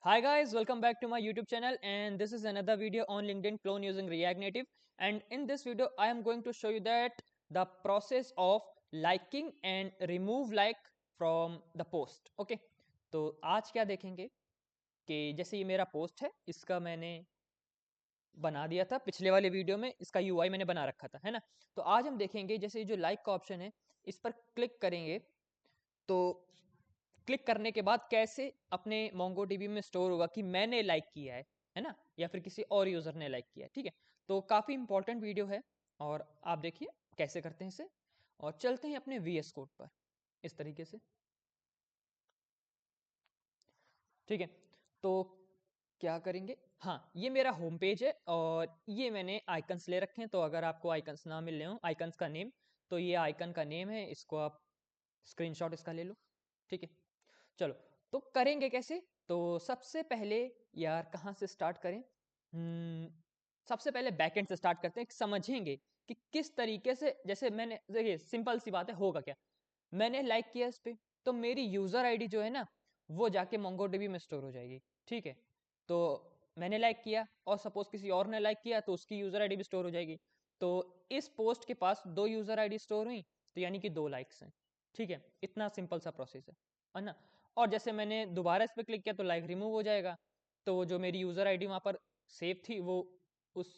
Hi guys, welcome back to my YouTube channel, and this is another video on LinkedIn clone using React Native. And in this video I am going to show you that the process of liking and remove like from the post. Okay, तो आज क्या देखेंगे कि जैसे ये मेरा post है, इसका मैंने बना दिया था पिछले वाले वीडियो में, इसका यूआई मैंने बना रखा था, है ना। तो आज हम देखेंगे जैसे जो लाइक का ऑप्शन है, इस पर क्लिक करेंगे तो क्लिक करने के बाद कैसे अपने मोंगोडीबी में स्टोर होगा कि मैंने लाइक किया है ना, या फिर किसी और यूजर ने लाइक किया है। ठीक है, तो काफी इंपॉर्टेंट वीडियो है और आप देखिए कैसे करते हैं इसे। और चलते हैं अपने वीएस कोड पर इस तरीके से। ठीक है, तो क्या करेंगे, हाँ ये मेरा होम पेज है और ये मैंने आइकन्स ले रखे हैं। तो अगर आपको आइकन्स ना मिल रहे हो, आइकन्स का नेम, तो ये आइकन का नेम है, इसको आप स्क्रीनशॉट इसका ले लो। ठीक है, चलो तो करेंगे कैसे। तो सबसे पहले यार कहाँ से स्टार्ट करें। सबसे पहले बैकएंड से स्टार्ट करते हैं, समझेंगे कि किस तरीके से। जैसे मैंने, देखिए सिंपल सी बात है, होगा क्या, मैंने लाइक किया इस पे, तो मेरी यूजर आईडी जो है ना, वो जाके मोंगोडीबी में स्टोर हो जाएगी। ठीक है, तो मैंने लाइक किया और सपोज किसी और ने लाइक किया तो उसकी यूजर आईडी भी स्टोर हो जाएगी। तो इस पोस्ट के पास दो यूजर आईडी स्टोर हुई, तो यानी कि दो लाइक्स हैं। ठीक है, इतना सिंपल सा प्रोसेस है ना। और जैसे मैंने दोबारा इस पर क्लिक किया तो लाइक रिमूव हो जाएगा। तो जो मेरी यूजर आईडी वहां पर सेव थी, वो उस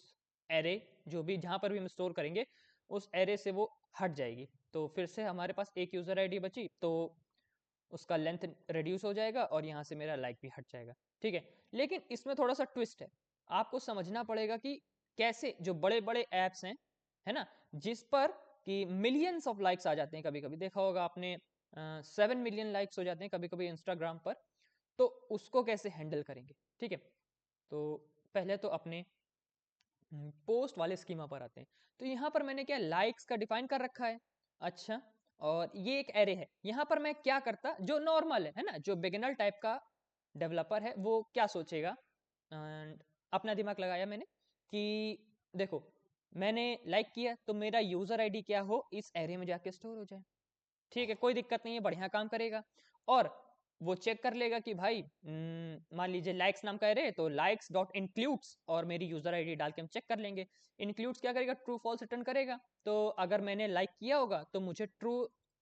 एरे, जो भी जहां पर भी हम स्टोर करेंगे, उस एरे से वो हट जाएगी। तो फिर से हमारे पास एक यूजर आईडी बची, तो उसका लेंथ रिड्यूस हो जाएगा और यहाँ से मेरा लाइक भी हट जाएगा। ठीक है, लेकिन इसमें थोड़ा सा ट्विस्ट है, आपको समझना पड़ेगा कि कैसे जो बड़े बड़े ऐप्स हैं, है ना, जिस पर कि मिलियंस ऑफ लाइक्स आ जाते हैं, कभी कभी देखा होगा आपने 7 मिलियन लाइक्स हो जाते हैं कभी कभी इंस्टाग्राम पर, तो उसको कैसे हैंडल करेंगे। ठीक है, तो पहले तो अपने पोस्ट वाले स्कीमा पर आते हैं। तो यहाँ पर मैंने क्या लाइक्स का डिफाइन कर रखा है। अच्छा, और ये एक एरे है। यहाँ पर मैं क्या करता, जो नॉर्मल है ना, जो बिगिनर टाइप का डेवलपर है वो क्या सोचेगा, एंड अपना दिमाग लगाया मैंने कि देखो मैंने लाइक किया तो मेरा यूजर आईडी क्या हो, इस एरे में जाके स्टोर हो जाए। ठीक है, कोई दिक्कत नहीं है, बढ़िया काम करेगा। और वो चेक कर लेगा कि भाई मान लीजिए लाइक्स नाम का एरे, तो लाइक्स डॉट इंक्लूड्स और मेरी यूजर आईडी डाल के हम चेक कर लेंगे। इंक्लूड्स क्या करेगा, ट्रू फॉल्स रिटर्न करेगा। तो अगर मैंने लाइक किया होगा तो मुझे ट्रू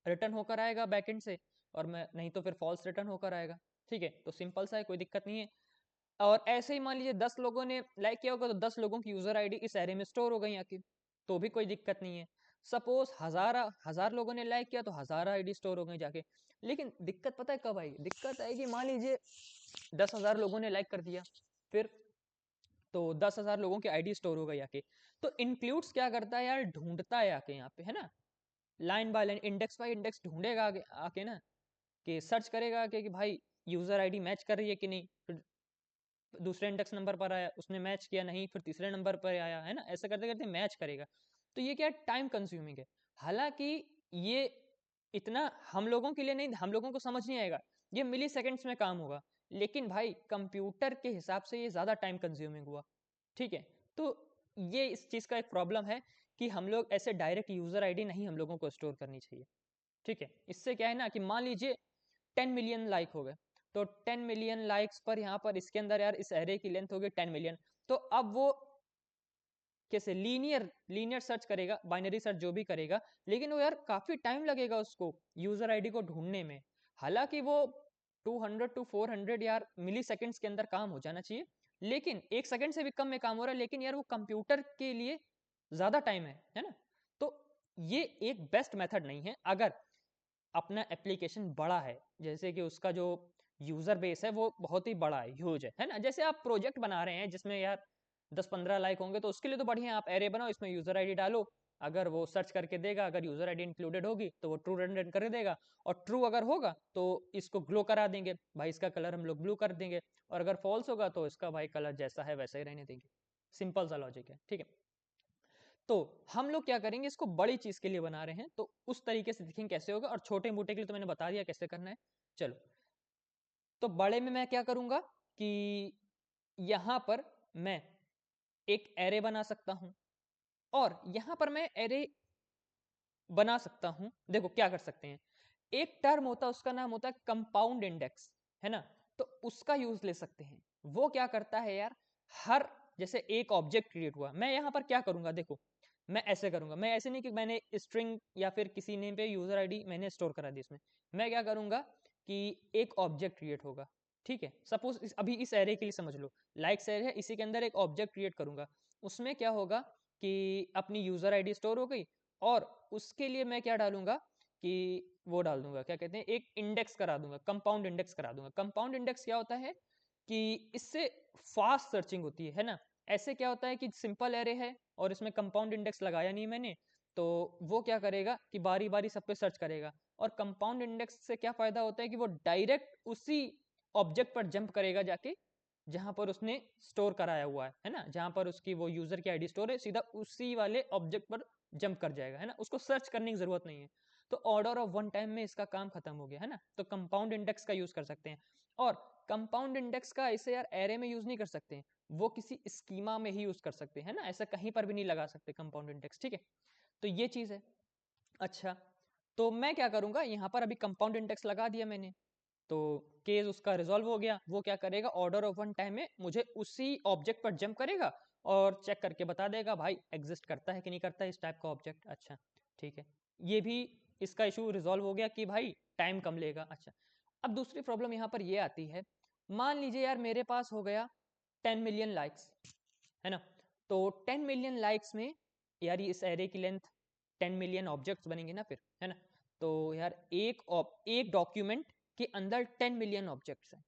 रिटर्न होकर आएगा बैकएंड से, और मैं नहीं तो फिर फॉल्स रिटर्न होकर आएगा। ठीक है, तो सिंपल सा है, कोई दिक्कत नहीं है। और ऐसे ही मान लीजिए 10 लोगों ने लाइक किया होगा, तो 10 लोगों की यूजर आईडी इस एरे में स्टोर हो गई आके, तो भी कोई दिक्कत नहीं है। सपोज हजार लोगों ने लाइक किया तो 1000 आईडी स्टोर हो गई जाके। लेकिन दिक्कत पता है कब आएगी, दिक्कत आएगी मान लीजिए 10,000 लोगों ने लाइक कर दिया, फिर तो 10,000 लोगों की आईडी स्टोर हो गई आके। तो इंक्लूड्स क्या करता है यार, ढूंढता है आके यहाँ पे, है ना, line by line, index by index ढूंढेगा आके आके ना, कि सर्च करेगा कि भाई यूजर आईडी मैच कर रही है कि नहीं। फिर दूसरे इंडेक्स नंबर पर आया, उसने मैच किया नहीं, फिर तीसरे नंबर पर आया, है ना, ऐसा करते करते मैच करेगा। तो ये क्या टाइम कंज्यूमिंग है। हालांकि ये इतना हम लोगों के लिए नहीं, हम लोगों को समझ नहीं आएगा, ये मिली सेकेंड्स में काम होगा। लेकिन भाई कंप्यूटर के हिसाब से ये ज्यादा टाइम कंज्यूमिंग हुआ। ठीक है, तो ये इस चीज का एक प्रॉब्लम है कि हम लोग ऐसे डायरेक्ट यूजर आईडी नहीं हम लोगों को स्टोर करनी चाहिए। ठीक है, इससे क्या है ना कि मान लीजिए 10 मिलियन लाइक हो गए, तो 10 मिलियन लाइक्स पर यहाँ पर इसके अंदर यार इस एरे की लेंथ हो गई 10 मिलियन। तो अब वो कैसे लीनियर लीनियर सर्च करेगा, बाइनरी सर्च जो भी करेगा, लेकिन वो यार काफी टाइम लगेगा उसको यूजर आईडी को ढूंढने में। हालांकि वो 200 to 400 यार मिली सेकेंड्स के अंदर काम हो जाना चाहिए, लेकिन 1 सेकंड से भी कम में काम हो रहा है, लेकिन यार वो कंप्यूटर के लिए ज्यादा टाइम है ना। तो ये एक बेस्ट मेथड नहीं है। अगर अपना एप्लीकेशन बड़ा है, जैसे कि उसका जो यूजर बेस है वो बहुत ही बड़ा है, ह्यूज है ना, जैसे आप प्रोजेक्ट बना रहे हैं जिसमें यार 10-15 लाइक होंगे, तो उसके लिए तो बढ़िया, आप एरे बनाओ, इसमें यूजर आईडी डालो, अगर वो सर्च करके देगा, अगर यूजर आईडी इंक्लूडेड होगी तो वो ट्रू रेंडर कर देगा, और ट्रू अगर होगा तो इसको ग्लो करा देंगे, भाई इसका कलर हम लोग ब्लू कर देंगे, और अगर फॉल्स होगा तो इसका भाई कलर जैसा है वैसा ही रहने देंगे। सिंपल सा लॉजिक है। ठीक है, तो हम लोग क्या करेंगे, इसको बड़ी चीज के लिए बना रहे हैं, तो उस तरीके से देखेंगे कैसे होगा, और छोटे मोटे के लिए तो मैंने बता दिया कैसे करना है। चलो, तो बड़े में मैं क्या करूंगा कि यहां पर मैं एक एरे बना सकता हूं, और यहां पर मैं एरे बना सकता हूं। देखो क्या कर सकते हैं, एक टर्म होता है उसका नाम होता है कंपाउंड इंडेक्स, है ना। तो उसका यूज ले सकते हैं। वो क्या करता है यार, हर जैसे एक ऑब्जेक्ट क्रिएट हुआ, मैं यहाँ पर क्या करूंगा, देखो मैं ऐसे करूंगा, मैं ऐसे नहीं कि मैंने स्ट्रिंग या फिर किसी नेम पे यूजर आईडी मैंने स्टोर करा दी इसमें। मैं क्या करूंगा कि एक ऑब्जेक्ट क्रिएट होगा, ठीक है, सपोज अभी इस एरे के लिए समझ लो, लाइक्स एरे है, इसी के अंदर एक ऑब्जेक्ट क्रिएट करूंगा। उसमें क्या होगा कि अपनी यूजर आईडी स्टोर हो गई, और उसके लिए मैं क्या डालूंगा कि वो डाल दूंगा, क्या कहते हैं, एक इंडेक्स करा दूंगा, कंपाउंड इंडेक्स करा दूंगा। कंपाउंड इंडेक्स क्या होता है कि इससे फास्ट सर्चिंग होती है ना। ऐसे क्या होता है कि सिंपल एरे है और इसमें कंपाउंड इंडेक्स लगाया नहीं मैंने, तो वो क्या करेगा कि बारी बारी सब पे सर्च करेगा। और कंपाउंड इंडेक्स से क्या फायदा होता है कि वो डायरेक्ट उसी ऑब्जेक्ट पर जंप करेगा जाके जहां पर उसने स्टोर कराया हुआ है ना, जहां पर उसकी वो यूजर की आईडी स्टोर है, सीधा उसी वाले ऑब्जेक्ट पर जंप कर जाएगा, है ना, उसको सर्च करने की जरूरत नहीं है। तो ऑर्डर ऑफ वन टाइम में इसका काम खत्म हो गया, है ना। तो कंपाउंड इंडेक्स का यूज कर सकते हैं। और कंपाउंड इंडेक्स का इसे यार एरे में यूज नहीं कर सकते, वो किसी स्कीमा में ही यूज कर सकते हैं ना, ऐसा कहीं पर भी नहीं लगा सकते कंपाउंड इंडेक्स, ठीक है। तो ये चीज है। अच्छा, तो मैं क्या करूंगा, यहाँ पर अभी कंपाउंड इंडेक्स लगा दिया मैंने, तो केस उसका रिजॉल्व हो गया। वो क्या करेगा, ऑर्डर ऑफ वन टाइम में मुझे उसी ऑब्जेक्ट पर जंप करेगा और चेक करके बता देगा भाई एग्जिस्ट करता है कि नहीं करता है इस टाइप का ऑब्जेक्ट। अच्छा ठीक है, ये भी इसका इशू रिजॉल्व हो गया कि भाई टाइम कम लेगा। अच्छा, अब दूसरी प्रॉब्लम यहाँ पर ये आती है, मान लीजिए यार मेरे पास हो गया 10 मिलियन लाइक्स, है ना। तो 10 मिलियन लाइक्स में यार इस एरे की लेंथ 10 मिलियन ऑब्जेक्ट्स बनेंगे ना फिर, है ना। तो यार एक डॉक्यूमेंट के अंदर 10 मिलियन ऑब्जेक्ट्स हैं,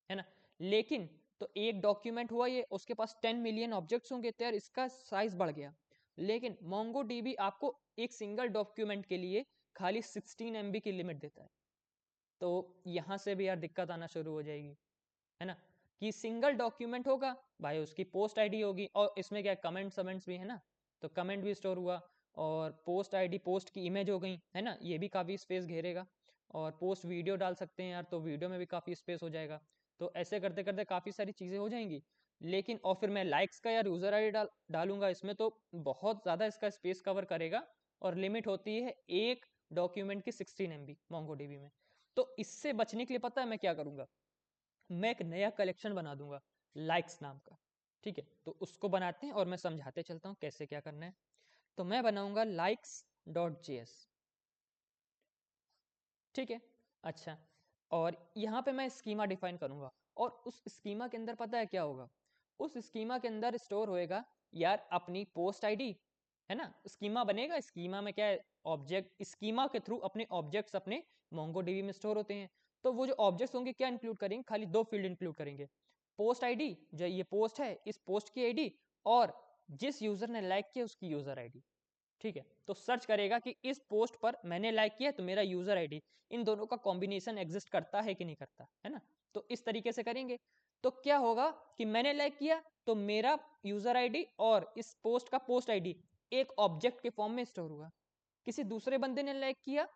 है ना। लेकिन तो एक डॉक्यूमेंट हुआ ये, उसके पास 10 मिलियन ऑब्जेक्ट्स होंगे, तो यार इसका साइज बढ़ गया। लेकिन MongoDB आपको एक सिंगल डॉक्यूमेंट के लिए खाली 16 MB की लिमिट देता है। तो यहाँ से भी यार दिक्कत आना शुरू हो जाएगी, है ना, कि सिंगल डॉक्यूमेंट होगा भाई, उसकी पोस्ट आईडी होगी, और इसमें क्या कमेंट सममेंट्स भी है ना, तो कमेंट भी स्टोर हुआ, और पोस्ट आईडी पोस्ट की इमेज हो गई, है ना, ये भी काफ़ी स्पेस घेरेगा। और पोस्ट वीडियो डाल सकते हैं यार, तो वीडियो में भी काफ़ी स्पेस हो जाएगा। तो ऐसे करते करते काफ़ी सारी चीज़ें हो जाएंगी। लेकिन और फिर मैं लाइक्स का यार यूज़र आईडी डालूंगा इसमें, तो बहुत ज़्यादा इसका स्पेस कवर करेगा, और लिमिट होती है एक डॉक्यूमेंट की 16 MB MongoDB में। तो इससे बचने के लिए पता है मैं क्या करूँगा, मैं एक नया कलेक्शन बना दूंगा लाइक्स नाम का, ठीक है। तो उसको बनाते हैं और मैं समझाते चलता हूँ कैसे क्या करना है। तो मैं बनाऊंगा likes.js, ठीक है। अच्छा, और यहाँ पे मैं स्कीमा डिफाइन करूंगा, और उस स्कीमा के अंदर पता है क्या होगा, उस स्कीमा के अंदर स्टोर होएगा यार अपनी पोस्ट आईडी, है ना। स्कीमा बनेगा, स्कीमा में क्या है, ऑब्जेक्ट, स्कीमा के थ्रू अपने ऑब्जेक्ट्स अपने MongoDB में स्टोर होते हैं। तो वो जो ऑब्जेक्ट्स होंगे क्या इंक्लूड करेंगे, खाली दो फील्ड इंक्लूड करेंगे, पोस्ट आईडी, जो ये पोस्ट है इस पोस्ट की आईडी, और जिस यूजर ने लाइक किया उसकी यूजर आईडी, ठीक है। तो सर्च करेगा कि इस पोस्ट पर मैंने लाइक किया तो मेरा यूजर आईडी, इन दोनों का कॉम्बिनेशन एग्जिस्ट करता है कि नहीं करता, है ना। तो इस तरीके से करेंगे। तो क्या होगा कि मैंने लाइक किया तो मेरा यूजर आईडी और इस पोस्ट का पोस्ट आईडी एक ऑब्जेक्ट के फॉर्म में स्टोर हुआ। किसी दूसरे बंदे ने लाइक किया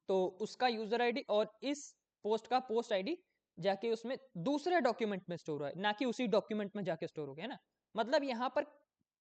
तो उसका यूजर आईडी और इस पोस्ट का पोस्ट आईडी जाके उसमें दूसरे डॉक्यूमेंट में स्टोर हुआ है, ना कि उसी डॉक्यूमेंट में जाके स्टोर हो गया, है ना। मतलब यहाँ पर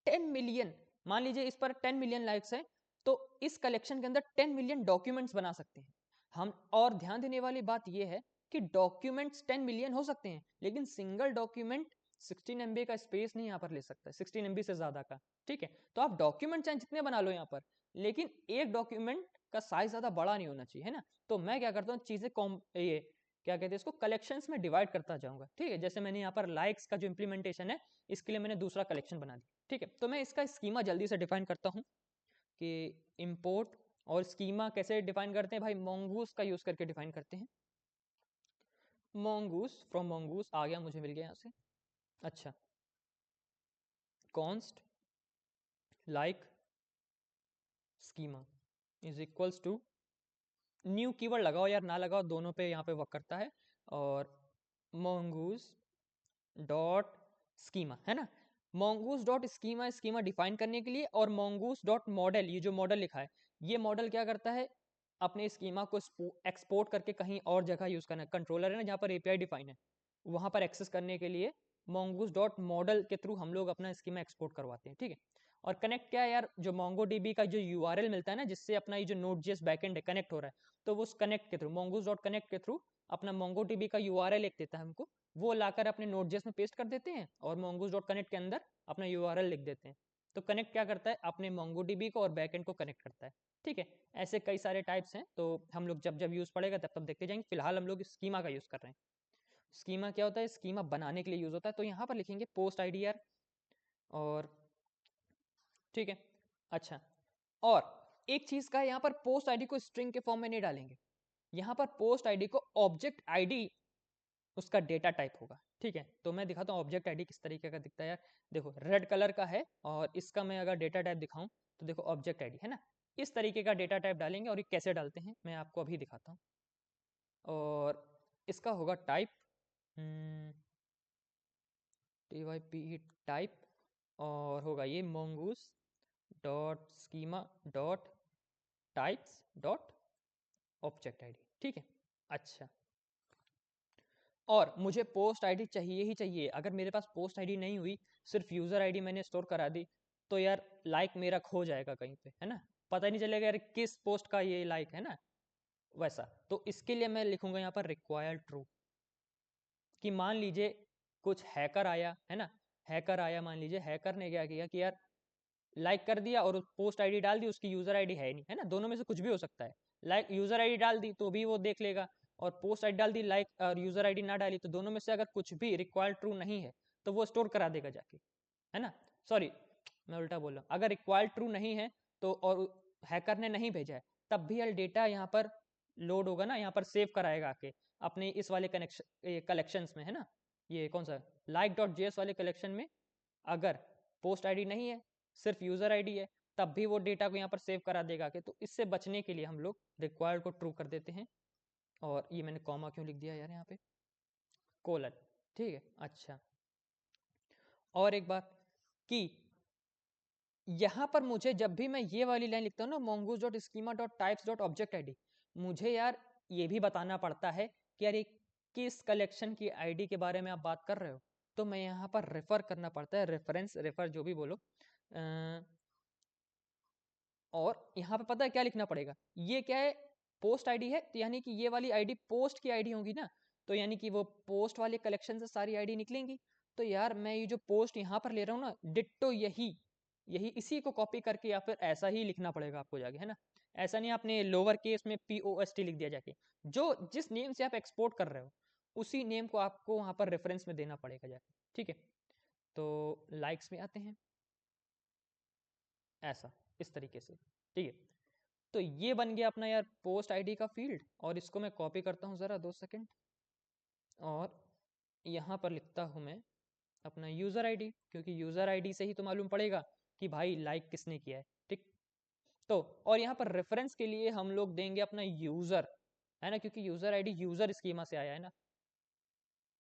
10 मिलियन, मान लीजिए इस पर 10 मिलियन लाइक्स हैं, तो इस कलेक्शन के अंदर 10 मिलियन डॉक्यूमेंट्स बना सकते हैं हम। और ध्यान देने वाली बात यह है कि डॉक्यूमेंट्स 10 मिलियन हो सकते हैं, लेकिन सिंगल डॉक्यूमेंट 16 MB का स्पेस नहीं यहाँ पर ले सकता है, 16 MB से ज्यादा का, ठीक है। तो आप डॉक्यूमेंट चाहे जितने बना लो यहाँ पर, लेकिन एक डॉक्यूमेंट का साइज ज्यादा बड़ा नहीं होना चाहिए, है ना। तो मैं क्या करता हूँ, चीजें कॉम ये क्या कहते हैं इसको, कलेक्शंस में डिवाइड करता जाऊंगा, ठीक है। जैसे मैंने यहाँ पर लाइक्स का जो इंप्लीमेंटेशन है, इसके लिए मैंने दूसरा कलेक्शन बना दिया, ठीक है। तो मैं इसका स्कीमा जल्दी से डिफाइन करता हूँ कि इंपोर्ट, और स्कीमा कैसे डिफाइन करते हैं भाई, mongoose का यूज करके डिफाइन करते हैं। mongoose, फ्रॉम mongoose आ गया, मुझे मिल गया यहाँ से। अच्छा, const like schema is equals to, new keyword लगाओ यार, ना लगाओ, दोनों पे यहाँ पे वर्क करता है। और mongoose डॉट स्कीमा, है ना। mongoose dot schema, schema define करने के लिए, और mongoose डॉट मॉडल, ये जो मॉडल लिखा है, ये मॉडल क्या करता है, अपने स्कीमा को एक्सपोर्ट करके कहीं और जगह यूज करना है। कंट्रोलर है ना जहाँ पर एपीआई डिफाइन है, वहां पर एक्सेस करने के लिए mongoose डॉट मॉडल के थ्रू हम लोग अपना स्कीमा एक्सपोर्ट करवाते हैं, ठीक है। और कनेक्ट क्या है यार, जो MongoDB का जो URL मिलता है ना, जिससे अपना ये जो Node.js बैकएंड है कनेक्ट हो रहा है, तो वो उस कनेक्ट के थ्रू, mongoose.connect के थ्रू अपना MongoDB का URL एक देता है हमको, वो लाकर अपने Node.js में पेस्ट कर देते हैं और mongoose.connect के अंदर अपना URL लिख देते हैं। तो कनेक्ट क्या करता है, अपने MongoDB को और बैकएंड को कनेक्ट करता है। ठीक है, ऐसे कई सारे टाइप्स हैं, तो हम लोग जब जब यूज़ पड़ेगा तब तब देखते जाएंगे। फिलहाल हम लोग स्कीमा का यूज़ कर रहे हैं। स्कीमा क्या होता है, स्कीमा बनाने के लिए यूज़ होता है। तो यहाँ पर लिखेंगे पोस्ट आईडी यार, और ठीक है। अच्छा, और एक चीज़ का यहाँ पर पोस्ट आईडी को स्ट्रिंग के फॉर्म में नहीं डालेंगे, यहाँ पर पोस्ट आईडी को ऑब्जेक्ट आईडी उसका डेटा टाइप होगा। ठीक है, तो मैं दिखाता हूँ ऑब्जेक्ट आईडी किस तरीके का दिखता है यार। देखो रेड कलर का है, और इसका मैं अगर डेटा टाइप दिखाऊं तो देखो ऑब्जेक्ट आईडी है ना, इस तरीके का डेटा टाइप डालेंगे। और ये कैसे डालते हैं मैं आपको अभी दिखाता हूँ। और इसका होगा टाइप TYP टाइप, और होगा ये mongoose dot schema dot types dot object ID. ठीक है, अच्छा, और मुझे पोस्ट आईडी चाहिए ही चाहिए। अगर मेरे पास पोस्ट आईडी नहीं हुई, सिर्फ यूज़र आईडी मैंने स्टोर करा दी, तो यार लाइक मेरा खो जाएगा कहीं पे, है ना, पता ही नहीं चलेगा यार किस पोस्ट का ये लाइक है ना, वैसा। तो इसके लिए मैं लिखूंगा यहाँ पर रिक्वायर्ड ट्रू, कि मान लीजिए कुछ हैकर आया है ना, हैकर आया, मान लीजिए हैकर ने क्या किया कि यार लाइक कर दिया और पोस्ट आईडी डाल दी, उसकी यूज़र आईडी है नहीं, है ना, दोनों में से कुछ भी हो सकता है। लाइक यूज़र आईडी डाल दी तो भी वो देख लेगा, और पोस्ट आईडी डाल दी लाइक और यूज़र आईडी ना डाली, तो दोनों में से अगर कुछ भी रिक्वायर्ड ट्रू नहीं है तो वो स्टोर करा देगा जाके, है ना। सॉरी, मैं उल्टा बोल रहा हूँ, अगर रिक्वायर्ड ट्रू नहीं है तो, और हैकर ने नहीं भेजा है, तब भी यार डेटा यहाँ पर लोड होगा ना, यहाँ पर सेव कराएगा आके अपने इस वाले कनेक्शन कलेक्शंस में, है ना, ये कौन सा like.js वाले कलेक्शन में। अगर पोस्ट आईडी नहीं है, सिर्फ यूज़र आईडी है, तब भी वो डेटा को यहाँ पर सेव करा देगा कि, तो इससे बचने के लिए हम लोग रिक्वायर्ड को ट्रू कर देते हैं। और ये मैंने कॉमा क्यों लिख दिया यार यहाँ पे, कोलन। ठीक है, अच्छा, और एक बात कि यहाँ पर मुझे जब भी मैं ये वाली लाइन लिखता हूँ ना, mongoose.schema.types.objectId, मुझे यार ये भी बताना पड़ता है कि यार ये किस कलेक्शन की आईडी के बारे में आप बात कर रहे हो। तो मैं यहाँ पर रेफर करना पड़ता है, रेफरेंस, रेफर जो भी बोलो। और यहाँ पे पता है क्या लिखना पड़ेगा, ये क्या है, पोस्ट आईडी है, तो यानी कि ये वाली आईडी पोस्ट की आईडी होगी ना, तो यानी कि वो पोस्ट वाले कलेक्शन से सारी आईडी निकलेंगी। तो यार मैं ये जो पोस्ट यहाँ पर ले रहा हूँ ना, डिट्टो यही यही इसी को कॉपी करके या फिर ऐसा ही लिखना पड़ेगा आपको जाके, है ना। ऐसा नहीं आपने लोअर केस में POST लिख दिया जाके, जो जिस नेम से आप एक्सपोर्ट कर रहे हो उसी नेम को आपको वहाँ पर रेफरेंस में देना पड़ेगा जाके। ठीक है, तो लाइक्स में आते हैं ऐसा, इस तरीके से। ठीक है, तो ये बन गया अपना यार पोस्ट आईडी का फील्ड, और इसको मैं कॉपी करता हूँ ज़रा 2 सेकंड, और यहाँ पर लिखता हूँ मैं अपना यूज़र आईडी, क्योंकि यूज़र आईडी से ही तो मालूम पड़ेगा कि भाई लाइक किसने किया है। ठीक, तो और यहाँ पर रेफरेंस के लिए हम लोग देंगे अपना यूज़र, है ना, क्योंकि यूज़र आईडी यूज़र स्कीमा से आया है ना,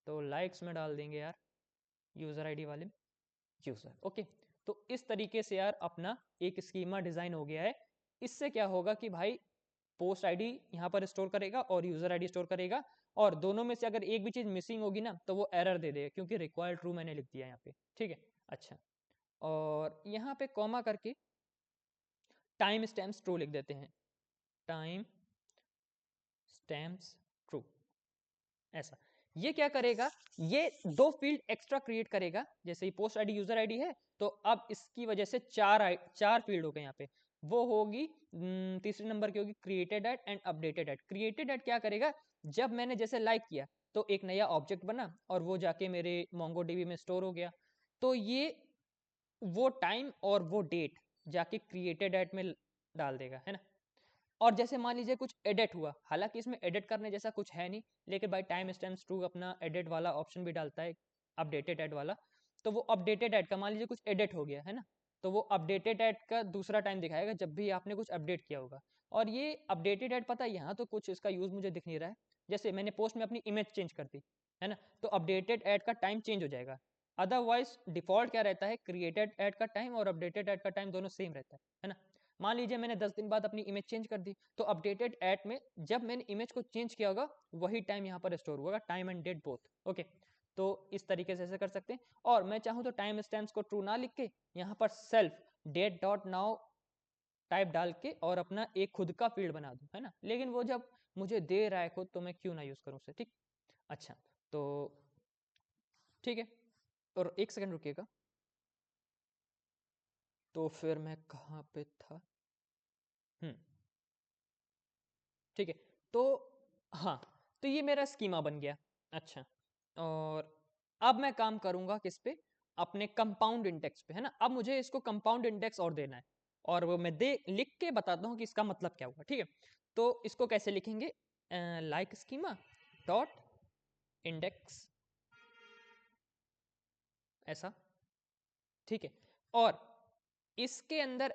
तो लाइक्स में डाल देंगे यार यूज़र आईडी वाले यूज़र। ओके, तो इस तरीके से यार अपना एक स्कीमा डिज़ाइन हो गया है। इससे क्या होगा कि भाई पोस्ट आईडी यहाँ पर स्टोर करेगा और यूज़र आईडी स्टोर करेगा, और दोनों में से अगर एक भी चीज़ मिसिंग होगी ना तो वो एरर दे देगा, क्योंकि रिक्वायर्ड ट्रू मैंने लिख दिया यहाँ पे। ठीक है, अच्छा, और यहाँ पे कॉमा करके टाइम स्टैम्प्स ट्रू लिख देते हैं, टाइम स्टैम्प्स ट्रू, ऐसा। ये क्या करेगा, ये 2 फील्ड एक्स्ट्रा क्रिएट करेगा। जैसे ही पोस्ट आईडी यूजर आईडी है, तो अब इसकी वजह से चार फील्ड हो गए यहाँ पे। वो होगी तीसरे नंबर की होगी created at and updated at. Created at क्या करेगा, जब मैंने जैसे लाइक किया तो एक नया ऑब्जेक्ट बना और वो जाके मेरे MongoDB में स्टोर हो गया, तो ये वो टाइम और वो डेट जाके क्रिएटेड एट में डाल देगा, है ना। और जैसे मान लीजिए कुछ एडिट हुआ, हालांकि इसमें एडिट करने जैसा कुछ है नहीं, लेकिन बाई टाइम स्टैम्प्स ट्रू अपना एडिट वाला ऑप्शन भी डालता है, अपडेटेड एड वाला। तो वो अपडेटेड एड का मान लीजिए कुछ एडिट हो गया है ना, तो वो अपडेटेड एड का दूसरा टाइम दिखाएगा जब भी आपने कुछ अपडेट किया होगा। और ये अपडेटेड एड पता है यहाँ तो कुछ इसका यूज मुझे दिख नहीं रहा है। जैसे मैंने पोस्ट में अपनी इमेज चेंज कर दी, है ना, तो अपडेटेड एड का टाइम चेंज हो जाएगा। अदरवाइज डिफॉल्ट क्या रहता है, क्रिएटेड एड का टाइम और अपडेटेड एड का टाइम दोनों सेम रहता है ना। मान लीजिए मैंने 10 दिन बाद अपनी इमेज चेंज कर दी, तो अपडेटेड एट में जब मैंने इमेज को चेंज किया होगा वही टाइम यहाँ पर स्टोर होगा, time and date both. Okay, तो इस तरीके से ऐसे कर सकते हैं। और मैं चाहूँ तो टाइम स्टैम्प्स को ट्रू ना लिख के यहाँ पर self date dot now type डाल के और अपना एक खुद का फील्ड बना दूं, है ना। लेकिन वो जब मुझे दे रहा है खुद, तो मैं क्यों ना यूज करूं उसे, ठीक। अच्छा, तो ठीक है, और एक सेकंड रुकिएगा। तो फिर मैं कहाँ पे था? ठीक है, तो हाँ, तो ये मेरा स्कीमा बन गया। अच्छा, और अब मैं काम करूंगा किस पे? अपने कंपाउंड इंडेक्स पे, है ना। अब मुझे इसको कंपाउंड इंडेक्स और देना है, और वो मैं दे लिख के बताता हूँ कि इसका मतलब क्या हुआ, ठीक है। तो इसको कैसे लिखेंगे? लाइक स्कीमा डॉट इंडेक्स, ऐसा, ठीक है। और इसके अंदर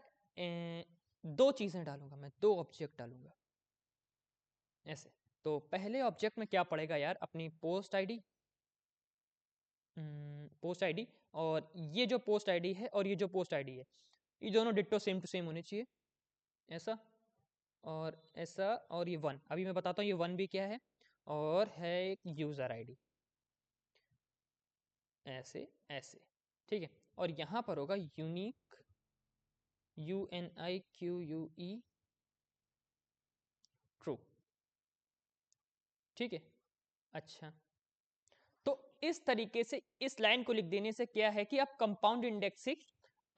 दो चीजें डालूंगा मैं, दो ऑब्जेक्ट डालूंगा ऐसे। तो पहले ऑब्जेक्ट में क्या पड़ेगा यार? अपनी पोस्ट आईडी, पोस्ट आईडी, और ये जो पोस्ट आईडी है और ये जो पोस्ट आईडी है, ये दोनों डिट्टो सेम टू सेम होने चाहिए, ऐसा और ऐसा। और ये वन, अभी मैं बताता हूँ ये वन भी क्या है, और है एक यूजर आईडी, ऐसे ऐसे, ठीक है। और यहाँ पर होगा यूनिक, UNIQUE, ट्रू, ठीक है। अच्छा, तो इस तरीके से इस लाइन को लिख देने से क्या है कि आप कंपाउंड इंडेक्सिंग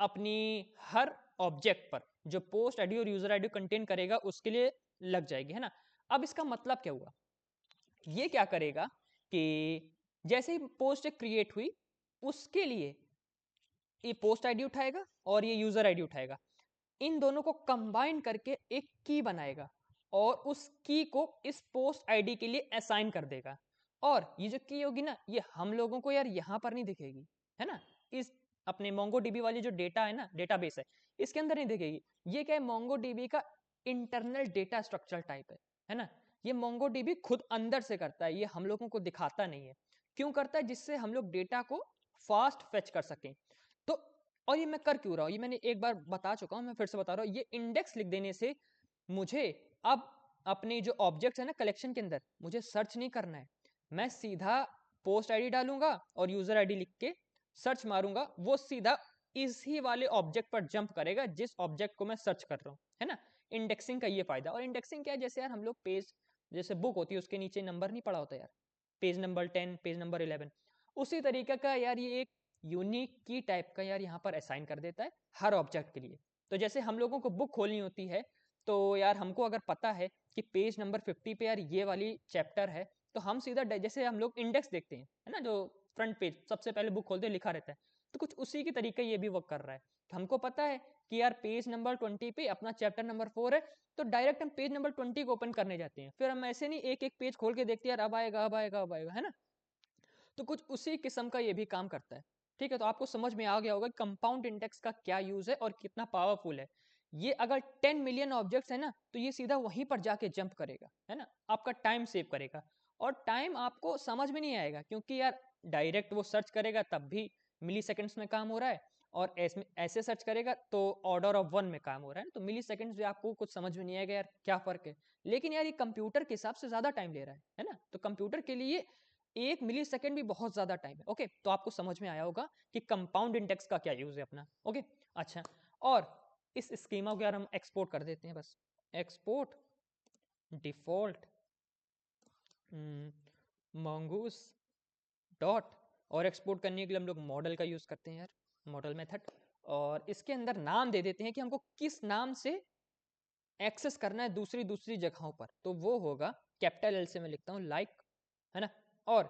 अपनी हर ऑब्जेक्ट पर जो पोस्ट आईडी और यूजर आईडी कंटेन करेगा उसके लिए लग जाएगी, है ना। अब इसका मतलब क्या हुआ? ये क्या करेगा कि जैसे ही पोस्ट क्रिएट हुई, उसके लिए ये पोस्ट आईडी उठाएगा और ये यूजर आईडी उठाएगा, इन दोनों को कंबाइन करके एक की बनाएगा, और उस की को इस पोस्ट आईडी के लिए असाइन कर देगा। और ये जो की होगी ना, ये हम लोगों को यार यहाँ पर नहीं दिखेगी, है ना। इस अपने मोंगोडीबी वाली जो डेटा है ना, डेटाबेस है, इसके अंदर नहीं दिखेगी। ये क्या है? मोंगोडीबी का इंटरनल डेटा स्ट्रक्चर टाइप है ना। ये मोंगोडीबी खुद अंदर से करता है, ये हम लोगों को दिखाता नहीं है। क्यों करता है? जिससे हम लोग डेटा को फास्ट फेच कर सकें। तो और ये मैं कर क्यों रहा हूँ, ये मैंने एक बार बता चुका हूँ, मैं फिर से बता रहा हूँ। ये इंडेक्स लिख देने से मुझे अब अपने जो ऑब्जेक्ट्स है ना कलेक्शन के अंदर, मुझे सर्च नहीं करना है। मैं सीधा पोस्ट आईडी डालूंगा और यूजर आईडी लिख के सर्च मारूंगा, वो सीधा इसी वाले ऑब्जेक्ट पर जंप करेगा जिस ऑब्जेक्ट को मैं सर्च कर रहा हूँ, है ना। इंडेक्सिंग का ये फायदा। और इंडेक्सिंग क्या है? जैसे यार हम लोग पेज, जैसे बुक होती है उसके नीचे नंबर नहीं पड़ा होता यार, पेज नंबर 10, पेज नंबर 11, उसी तरीके का यार ये एक यूनिक की टाइप का यार यहाँ पर असाइन कर देता है हर ऑब्जेक्ट के लिए। तो जैसे हम लोगों को बुक खोलनी होती है, तो यार हमको अगर पता है कि पेज नंबर 50 पे यार ये वाली चैप्टर है, तो हम सीधा जैसे हम लोग इंडेक्स देखते हैं, है ना, जो फ्रंट पेज सबसे पहले बुक खोलते लिखा रहता है, तो कुछ उसी की तरीके ये भी वर्क कर रहा है। तो हमको पता है कि यार पेज नंबर 20 पे अपना चैप्टर नंबर 4 है, तो डायरेक्ट हम पेज नंबर 20 को ओपन करने जाते हैं, फिर हम ऐसे नहीं एक एक पेज खोल के देखते हैं यार अब आएगा अब आएगा अब आएगा, है ना। तो कुछ उसी किस्म का ये भी काम करता है, ठीक है। तो आपको समझ में आ गया होगा कंपाउंड इंडेक्स का क्या यूज है और कितना पावरफुल है। ये अगर 10 मिलियन ऑब्जेक्ट्स है ना, तो ये सीधा वहीं पर जाके जंप करेगा, है ना, आपका टाइम सेव करेगा। और टाइम आपको समझ में नहीं आएगा, क्योंकि यार डायरेक्ट वो सर्च करेगा तब भी मिली सेकेंड्स में काम हो रहा है, और ऐसे सर्च करेगा तो ऑर्डर ऑफ वन में काम हो रहा है, तो मिली सेकेंड्स भी आपको कुछ समझ में नहीं आएगा यार क्या फर्क है। लेकिन यार ये कंप्यूटर के हिसाब से ज्यादा टाइम ले रहा है ना। तो कंप्यूटर के लिए 1 मिली सेकेंड भी बहुत ज्यादा टाइम है। ओके, तो आपको समझ में आया होगा कि कंपाउंड इंडेक्स का क्या यूज है अपना। ओके, अच्छा, और इस स्कीमा को यार हम एक्सपोर्ट कर देते हैं, बस एक्सपोर्ट डिफॉल्ट mongoose डॉट, और एक्सपोर्ट करने के लिए हम लोग मॉडल का यूज करते हैं यार, मॉडल मेथड। और इसके अंदर नाम दे देते हैं कि हमको किस नाम से एक्सेस करना है दूसरी दूसरी जगहों पर, तो वो होगा कैपिटल एल से मैं लिखता हूँ लाइक, है ना। और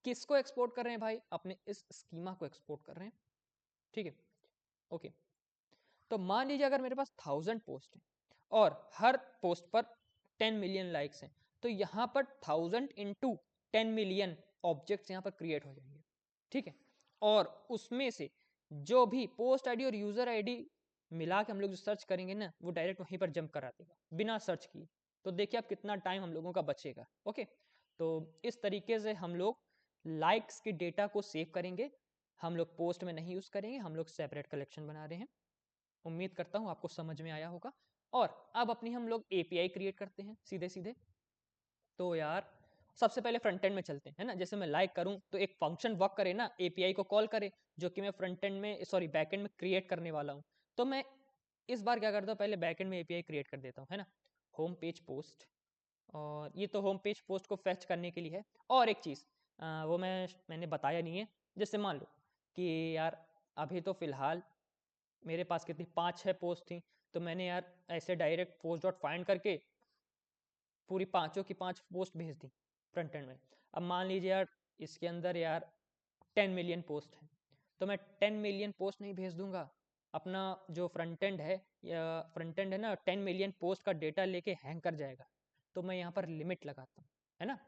किसको एक्सपोर्ट कर रहे हैं भाई? अपने इस स्कीमा को एक्सपोर्ट कर रहे हैं, ठीक है। ओके, तो मान लीजिए अगर मेरे पास 1000 पोस्ट है और हर पोस्ट पर 10 मिलियन लाइक्स हैं, तो यहाँ पर 1000 इंटू 10 मिलियन ऑब्जेक्ट्स यहाँ पर क्रिएट हो जाएंगे, ठीक है। और उसमें से जो भी पोस्ट आईडी और यूजर आईडी मिला के हम लोग जो सर्च करेंगे ना, वो डायरेक्ट वहीं पर जंप करा देगा बिना सर्च किए। तो देखिए अब कितना टाइम हम लोगों का बचेगा। ओके, तो इस तरीके से हम लोग लाइक्स के डेटा को सेव करेंगे। हम लोग पोस्ट में नहीं यूज करेंगे, हम लोग सेपरेट कलेक्शन बना रहे हैं। उम्मीद करता हूँ आपको समझ में आया होगा। और अब अपनी हम लोग एपीआई क्रिएट करते हैं सीधे सीधे। तो यार सबसे पहले फ्रंट एंड में चलते हैं, है ना। जैसे मैं लाइक करूं तो एक फंक्शन वर्क करे ना, एपीआई को कॉल करे, जो कि मैं फ्रंट एंड में, सॉरी, बैक एंड में क्रिएट करने वाला हूँ। तो मैं इस बार क्या करता हूँ, पहले बैकएंड में एपीआई क्रिएट कर देता हूँ, है ना, होम पेज पोस्ट, और ये तो होम पेज पोस्ट को फेच करने के लिए है। और एक चीज़ वो मैंने बताया नहीं है, जैसे मान लो कि यार अभी तो फिलहाल मेरे पास कितनी 5-6 पोस्ट थी, तो मैंने यार ऐसे डायरेक्ट पोस्ट डॉट फाइंड करके पूरी पाँचों की 5 पोस्ट भेज दी फ्रंट एंड में। अब मान लीजिए यार इसके अंदर यार 10 मिलियन पोस्ट है, तो मैं 10 मिलियन पोस्ट नहीं भेज दूंगा। अपना जो फ्रंट एंड है, या फ्रंट एंड है ना, 10 मिलियन पोस्ट का डेटा लेके हैंग कर जाएगा। तो मैं यहाँ पर लिमिट लगाता हूँ, है ना,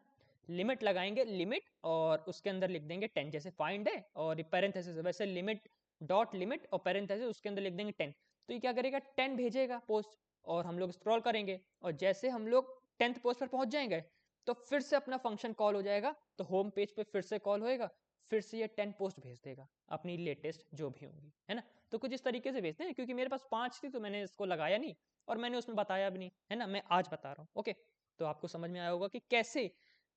लिमिट लगाएंगे, लिमिट और उसके अंदर लिख देंगे 10, जैसे फाइंड है और पैरेंथेसिस वैसे लिमिट डॉट लिमिट और पैरेंथेसिस उसके अंदर लिख देंगे 10। तो ये क्या करेगा, 10 भेजेगा पोस्ट, और हम लोग स्क्रॉल करेंगे, और जैसे हम लोग 10th पोस्ट पर पहुंच जाएंगे तो फिर से अपना फंक्शन कॉल हो जाएगा, तो होम पेज पे फिर से कॉल होएगा, फिर से ये 10 पोस्ट भेज देगा अपनी लेटेस्ट जो भी होंगी, है ना। तो कुछ इस तरीके से भेजते हैं, क्योंकि मेरे पास 5 थी तो मैंने इसको लगाया नहीं, और मैंने उसमें बताया भी नहीं, है ना, मैं आज बता रहा हूँ। ओके, तो आपको समझ में आया होगा कि कैसे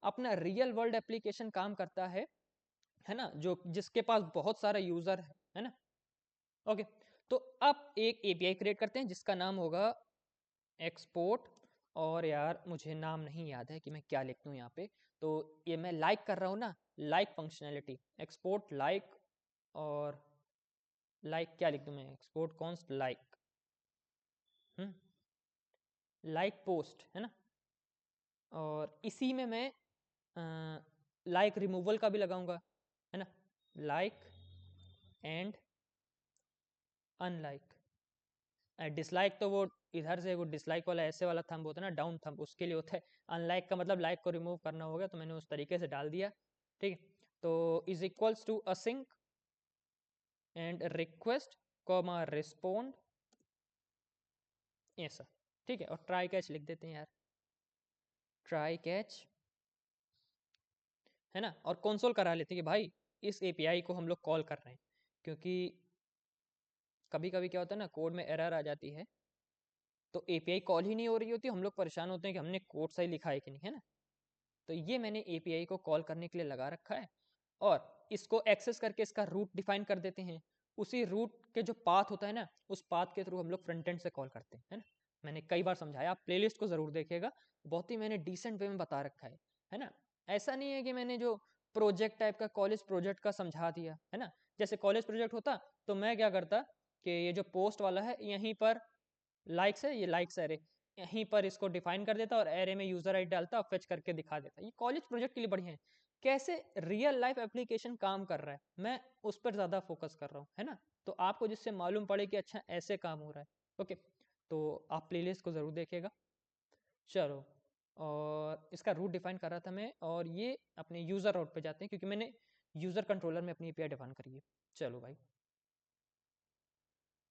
अपना रियल वर्ल्ड एप्लीकेशन काम करता है ना, जो जिसके पास बहुत सारा यूजर है ना। ओके, तो अब एक एपीआई क्रिएट करते हैं जिसका नाम होगा एक्सपोर्ट, और यार मुझे नाम नहीं याद है कि मैं क्या लिख दूं यहाँ पे, तो ये मैं लाइक कर रहा हूँ ना, लाइक फंक्शनैलिटी, एक्सपोर्ट लाइक, और लाइक क्या लिख दूं मैं, export const like, like post, है ना। और इसी में मैं लाइक रिमूवल का भी लगाऊंगा, है ना, लाइक एंड अनलाइक। डिसलाइक तो वो इधर से वो डिसलाइक वाला ऐसे वाला थंब होता है ना, डाउन थंब, उसके लिए होता है। अनलाइक का मतलब लाइक को रिमूव करना होगा, तो मैंने उस तरीके से डाल दिया, ठीक है। तो is equals to async and request comma respond, ऐसा, ठीक है। और ट्राई कैच लिख देते हैं यार, ट्राई कैच, है ना। और कंसोल करा लेते हैं कि भाई इस एपीआई को हम लोग कॉल कर रहे हैं, क्योंकि कभी कभी क्या होता है ना, कोड में एरर आ जाती है, तो एपीआई कॉल ही नहीं हो रही होती, हम लोग परेशान होते हैं कि हमने कोड सही लिखा है कि नहीं, है ना। तो ये मैंने एपीआई को कॉल करने के लिए लगा रखा है, और इसको एक्सेस करके इसका रूट डिफाइन कर देते हैं। उसी रूट के जो पाथ होता है ना, उस पाथ के थ्रू हम लोग फ्रंट एंड से कॉल करते हैं, है ना। मैंने कई बार समझाया, आप प्लेलिस्ट को जरूर देखिएगा, बहुत ही मैंने डिसेंट वे में बता रखा है ना। ऐसा नहीं है कि मैंने जो प्रोजेक्ट टाइप का कॉलेज प्रोजेक्ट का समझा दिया, है ना। जैसे कॉलेज प्रोजेक्ट होता तो मैं क्या करता कि ये जो पोस्ट वाला है यहीं पर लाइक्स है, ये लाइक्स एरे, यहीं पर इसको डिफाइन कर देता और एरे में यूजर आईडी डालता और फेच करके दिखा देता। ये कॉलेज प्रोजेक्ट के लिए बढ़िया है। कैसे रियल लाइफ एप्लीकेशन काम कर रहा है, मैं उस पर ज़्यादा फोकस कर रहा हूँ, है ना। तो आपको जिससे मालूम पड़े कि अच्छा ऐसे काम हो रहा है। ओके, तो आप प्लेलिस्ट को ज़रूर देखिएगा। चलो, और इसका रूट डिफाइन कर रहा था मैं, और ये अपने यूज़र राउट पे जाते हैं, क्योंकि मैंने यूज़र कंट्रोलर में अपनी एपीआई डिफाइन करी है। चलो भाई,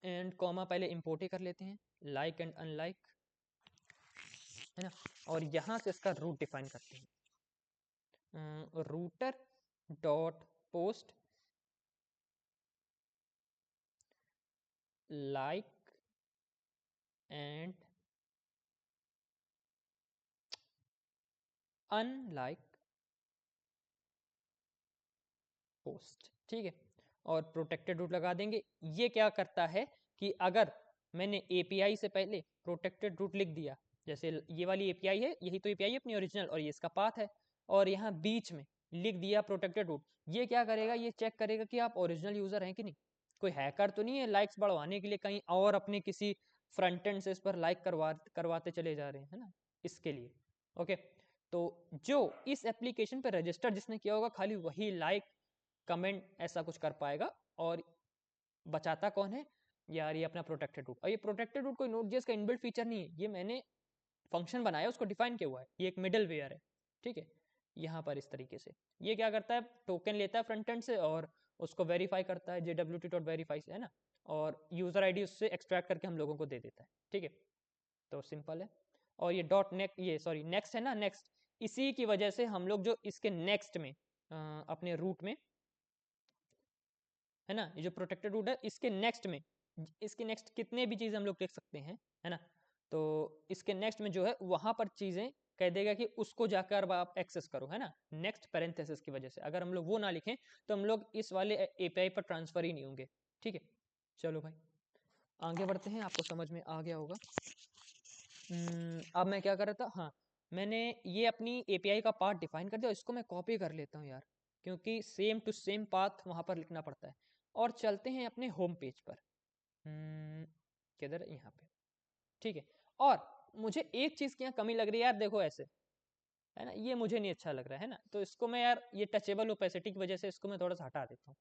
एंड कॉमा पहले इंपोर्ट ही कर लेते हैं, लाइक एंड अनलाइक, है ना। और यहाँ से इसका रूट डिफाइन करते हैं, router dot post like and unlike post, ठीक है। और प्रोटेक्टेड रूट लगा देंगे। ये क्या करता है कि अगर मैंने एपीआई से पहले प्रोटेक्टेड रूट लिख दिया, जैसे ये वाली एपीआई है, यही तो एपीआई है अपनी ओरिजिनल, और ये इसका पाथ है, और यहाँ बीच में लिख दिया प्रोटेक्टेड रूट, ये क्या करेगा, ये चेक करेगा कि आप ओरिजिनल यूजर हैं कि नहीं, कोई हैकर तो नहीं है लाइक्स बढ़वाने के लिए कहीं और अपने किसी फ्रंट एंड से इस पर लाइक करवाते चले जा रहे हैं, है ना, इसके लिए। ओके, तो जो इस एप्लीकेशन पर रजिस्टर जिसने किया होगा, खाली वही लाइक कमेंट ऐसा कुछ कर पाएगा, और बचाता कौन है यार, ये अपना प्रोटेक्टेड रूट। और ये प्रोटेक्टेड रूट कोई नोड.जेएस का इनबिल्ट फीचर नहीं है, ये मैंने फंक्शन बनाया, उसको डिफाइन किया हुआ है, ये एक मिडल वेयर है, ठीक है। यहाँ पर इस तरीके से ये क्या करता है, टोकन लेता है फ्रंट एंड से और उसको वेरीफाई करता है jwt.verify से, है ना, और यूजर आईडी उससे एक्सट्रैक्ट करके हम लोगों को दे देता है, ठीक है। तो सिंपल है। और ये डॉट नेक्स्ट, ये सॉरी नेक्स्ट है ना, नेक्स्ट, इसी की वजह से हम लोग जो इसके नेक्स्ट में अपने रूट में, है ना, ये जो प्रोटेक्टेड रूट है इसके नेक्स्ट में, इसके नेक्स्ट कितने भी चीज़ें हम लोग देख सकते हैं, है ना। तो इसके नेक्स्ट में जो है वहां पर चीज़ें कह देगा कि उसको जाकर आप एक्सेस करो, है ना, नेक्स्ट पैरेंथेसिस की वजह से। अगर हम लोग वो ना लिखें तो हम लोग इस वाले एपीआई पर ट्रांसफर ही नहीं होंगे, ठीक है। चलो भाई, आगे बढ़ते हैं, आपको समझ में आ गया होगा। अब मैं क्या कर रहा था, हाँ मैंने ये अपनी एपीआई का पार्ट डिफाइन कर दिया, इसको मैं कॉपी कर लेता हूँ यार, क्योंकि सेम टू सेम पाथ वहाँ पर लिखना पड़ता है। और चलते हैं अपने होम पेज पर। किधर, यहाँ पे, ठीक है। और मुझे एक चीज़ की यहाँ कमी लग रही है यार, देखो ऐसे है ना, ये मुझे नहीं अच्छा लग रहा है ना, तो इसको मैं यार, ये टचेबल ओपेसिटी की वजह से इसको मैं थोड़ा सा हटा देता हूँ।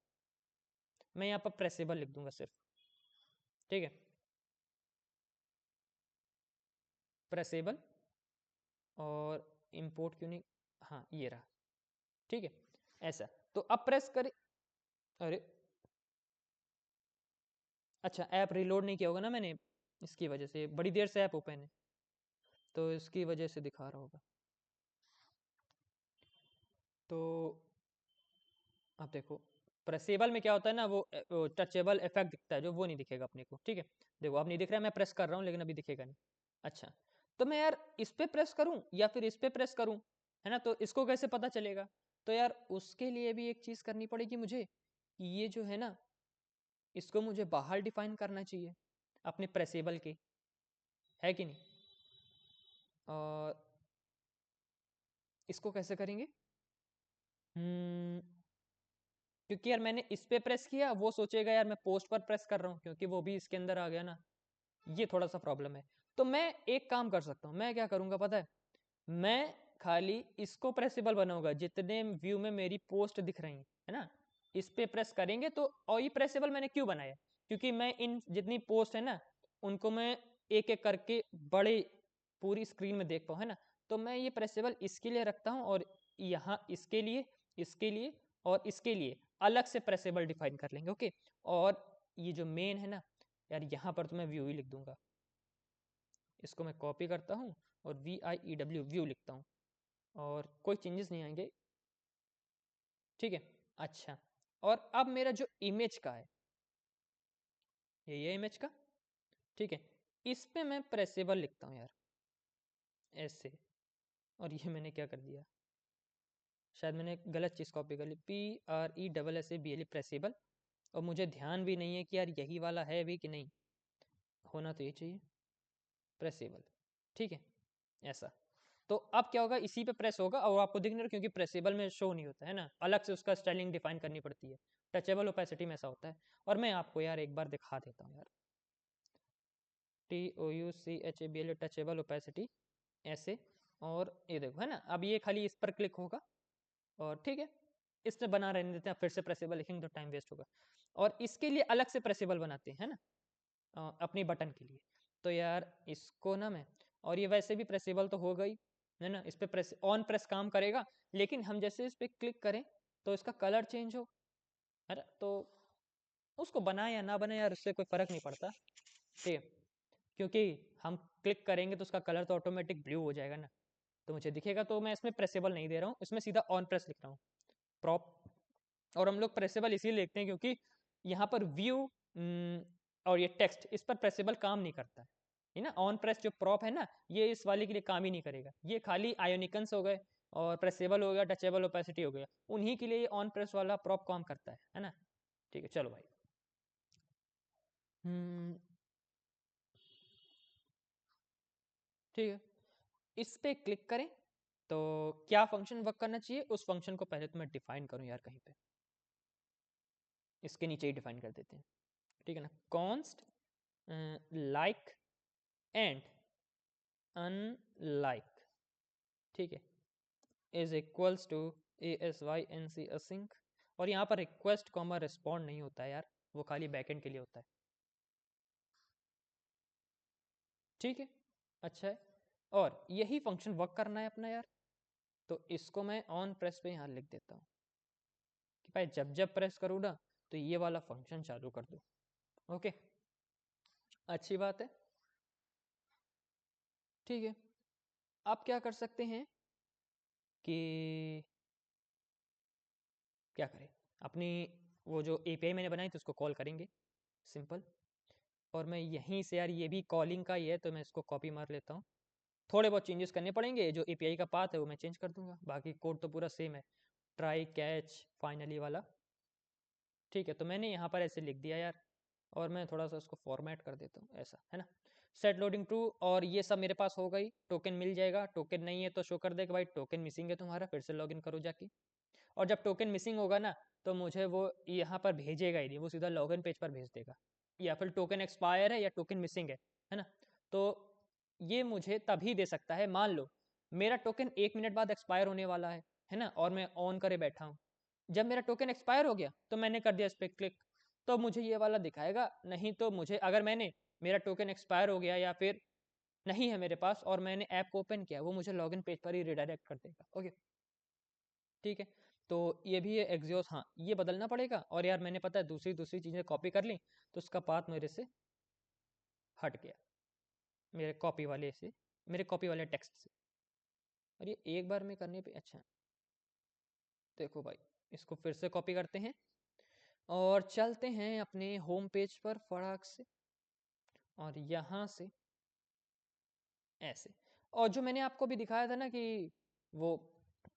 मैं यहाँ पर प्रेसेबल लिख दूंगा सिर्फ, ठीक है, प्रेसेबल। और इंपोर्ट क्यों नहीं, हाँ ये रहा, ठीक है, ऐसा। तो अब प्रेस करें, अरे अच्छा, ऐप रिलोड नहीं किया होगा ना मैंने, इसकी वजह से बड़ी देर से ऐप ओपन है, तो इसकी वजह से दिखा रहा होगा। तो अब देखो, प्रेसेबल में क्या होता है ना, वो टचेबल इफेक्ट दिखता है, जो वो नहीं दिखेगा अपने को, ठीक है। देखो अब नहीं दिख रहा है, मैं प्रेस कर रहा हूँ लेकिन अभी दिखेगा नहीं। अच्छा, तो मैं यार इस पे प्रेस करूँ या फिर इस पे प्रेस करूँ, है ना, तो इसको कैसे पता चलेगा? तो यार उसके लिए भी एक चीज़ करनी पड़ेगी मुझे, कि ये जो है ना, इसको मुझे बाहर डिफाइन करना चाहिए अपने प्रेसेबल के, है कि नहीं? और इसको कैसे करेंगे? क्योंकि यार मैंने इस पे प्रेस किया, वो सोचेगा यार मैं पोस्ट पर प्रेस कर रहा हूँ, क्योंकि वो भी इसके अंदर आ गया ना, ये थोड़ा सा प्रॉब्लम है। तो मैं एक काम कर सकता हूँ, मैं क्या करूँगा पता है, मैं खाली इसको प्रेसेबल बनाऊंगा जितने व्यू में मेरी पोस्ट दिख रही है ना, इस पे प्रेस करेंगे तो। और ये प्रेसेबल मैंने क्यों बनाया, क्योंकि मैं इन जितनी पोस्ट है ना, उनको मैं एक एक करके बड़े पूरी स्क्रीन में देख पाऊँ, है ना। तो मैं ये प्रेसेबल इसके लिए रखता हूँ, और यहाँ इसके लिए, इसके लिए और इसके लिए अलग से प्रेसेबल डिफाइन कर लेंगे, ओके। और ये जो मेन है ना यार, यहाँ पर तो मैं व्यू ही लिख दूंगा, इसको मैं कॉपी करता हूँ और VIEW व्यू लिखता हूँ, और कोई चेंजेस नहीं आएंगे, ठीक है। अच्छा, और अब मेरा जो इमेज का है, ये इमेज का, ठीक है, इस पे मैं प्रेसेबल लिखता हूँ यार, ऐसे। और ये मैंने क्या कर दिया, शायद मैंने गलत चीज़ कॉपी कर ली, PRESSABLE प्रेसेबल। और मुझे ध्यान भी नहीं है कि यार यही वाला है भी कि नहीं, होना तो ये चाहिए प्रेसेबल, ठीक है, ऐसा। तो अब क्या होगा, इसी पे प्रेस होगा और आपको दिख नहीं रहा, क्योंकि प्रेसेबल में शो नहीं होता है ना, अलग से उसका स्टाइलिंग डिफाइन करनी पड़ती है। टचेबल ओपेसिटी में ऐसा होता है। और मैं आपको यार एक बार दिखा देता हूँ यार, TOUCHABL टचेबल ओपेसिटी, ऐसे। और ये देखो है ना, अब ये खाली इस पर क्लिक होगा, और ठीक है, इससे बना रहने देते हैं, फिर से प्रेसेबल लिखेंगे तो टाइम वेस्ट होगा। और इसके लिए अलग से प्रेसेबल बनाते हैं, है ना, अपनी बटन के लिए। तो यार इसको ना मैं, और ये वैसे भी प्रेसेबल तो हो गई, है ना, इस पे प्रेस ऑन प्रेस काम करेगा, लेकिन हम जैसे इस पे क्लिक करें तो इसका कलर चेंज हो, है ना। तो उसको बनाए या ना बनाए यार, उससे कोई फर्क नहीं पड़ता, ठीक है, क्योंकि हम क्लिक करेंगे तो उसका कलर तो ऑटोमेटिक ब्लू हो जाएगा ना, तो मुझे दिखेगा। तो मैं इसमें प्रेसेबल नहीं दे रहा हूँ, इसमें सीधा ऑन प्रेस लिख रहा हूँ, प्रॉप। और हम लोग प्रेसेबल इसीलिए लिखते हैं क्योंकि यहाँ पर व्यू और ये टेक्स्ट, इस पर प्रेसेबल काम नहीं करता है ना। ऑन प्रेस जो प्रॉप है ना, ये इस वाले के लिए काम ही नहीं करेगा, ये खाली आयोनिकन्स हो गए और प्रेसेबल हो गया, टचेबल ओपेसिटी हो गया, उन्हीं के लिए ऑन प्रेस वाला प्रॉप काम करता है ना। ठीक है, चलो भाई। हम्म ठीक है, इस पे क्लिक करें तो क्या फंक्शन वर्क करना चाहिए, उस फंक्शन को पहले तो मैं डिफाइन करूं यार कहीं पे, इसके नीचे ही डिफाइन कर देते हैं, ठीक है ना। कॉन्स्ट लाइक एंड अनलाइक, ठीक है, is equals to ASYNC async। और यहाँ पर रिक्वेस्ट कॉमा रिस्पॉन्ड नहीं होता है यार, वो खाली बैकएंड के लिए होता है, ठीक है, अच्छा है। और यही फंक्शन वर्क करना है अपना यार, तो इसको मैं ऑन प्रेस पे यहाँ लिख देता हूँ कि भाई जब जब प्रेस करूँ ना, तो ये वाला फंक्शन चालू कर दो, ओके, अच्छी बात है, ठीक है। आप क्या कर सकते हैं कि क्या करें, अपनी वो जो API मैंने बनाई थी उसको कॉल करेंगे, सिंपल। और मैं यहीं से यार, ये भी कॉलिंग का ही है, तो मैं इसको कॉपी मार लेता हूँ। थोड़े बहुत चेंजेस करने पड़ेंगे, जो API का पाथ है वो मैं चेंज कर दूंगा, बाकी कोड तो पूरा सेम है, ट्राई कैच फाइनली वाला, ठीक है। तो मैंने यहाँ पर ऐसे लिख दिया यार, और मैं थोड़ा सा उसको फॉर्मेट कर देता हूँ ऐसा, है ना। सेट लोडिंग ट्रू, और ये सब मेरे पास हो गई। टोकन मिल जाएगा, टोकन नहीं है तो शो कर देगा भाई टोकन मिसिंग है तुम्हारा, फिर से लॉगिन करो जाके। और जब टोकन मिसिंग होगा ना, तो मुझे वो यहाँ पर भेजेगा ही नहीं, वो सीधा लॉगिन पेज पर भेज देगा, या फिर टोकन एक्सपायर है या टोकन मिसिंग है ना। तो ये मुझे तभी दे सकता है, मान लो मेरा टोकन 1 मिनट बाद एक्सपायर होने वाला है ना, और मैं ऑन करे बैठा हूँ। जब मेरा टोकन एक्सपायर हो गया तो मैंने कर दिया इस पर क्लिक, तो मुझे ये वाला दिखाएगा। नहीं तो मुझे, अगर मैंने, मेरा टोकन एक्सपायर हो गया या फिर नहीं है मेरे पास और मैंने ऐप को ओपन किया, वो मुझे लॉगिन पेज पर ही रिडायरेक्ट कर देगा। ओके, ठीक है। तो ये भी है एक्सियोस, हाँ ये बदलना पड़ेगा। और यार मैंने, पता है, दूसरी दूसरी चीज़ें कॉपी कर ली, तो उसका पाथ मेरे से हट गया, मेरे कॉपी वाले से, मेरे कॉपी वाले टेक्स्ट से। और ये एक बार में करने पे, अच्छा देखो भाई, इसको फिर से कॉपी करते हैं और चलते हैं अपने होम पेज पर फटाक से, और यहाँ से ऐसे। और जो मैंने आपको भी दिखाया था ना कि वो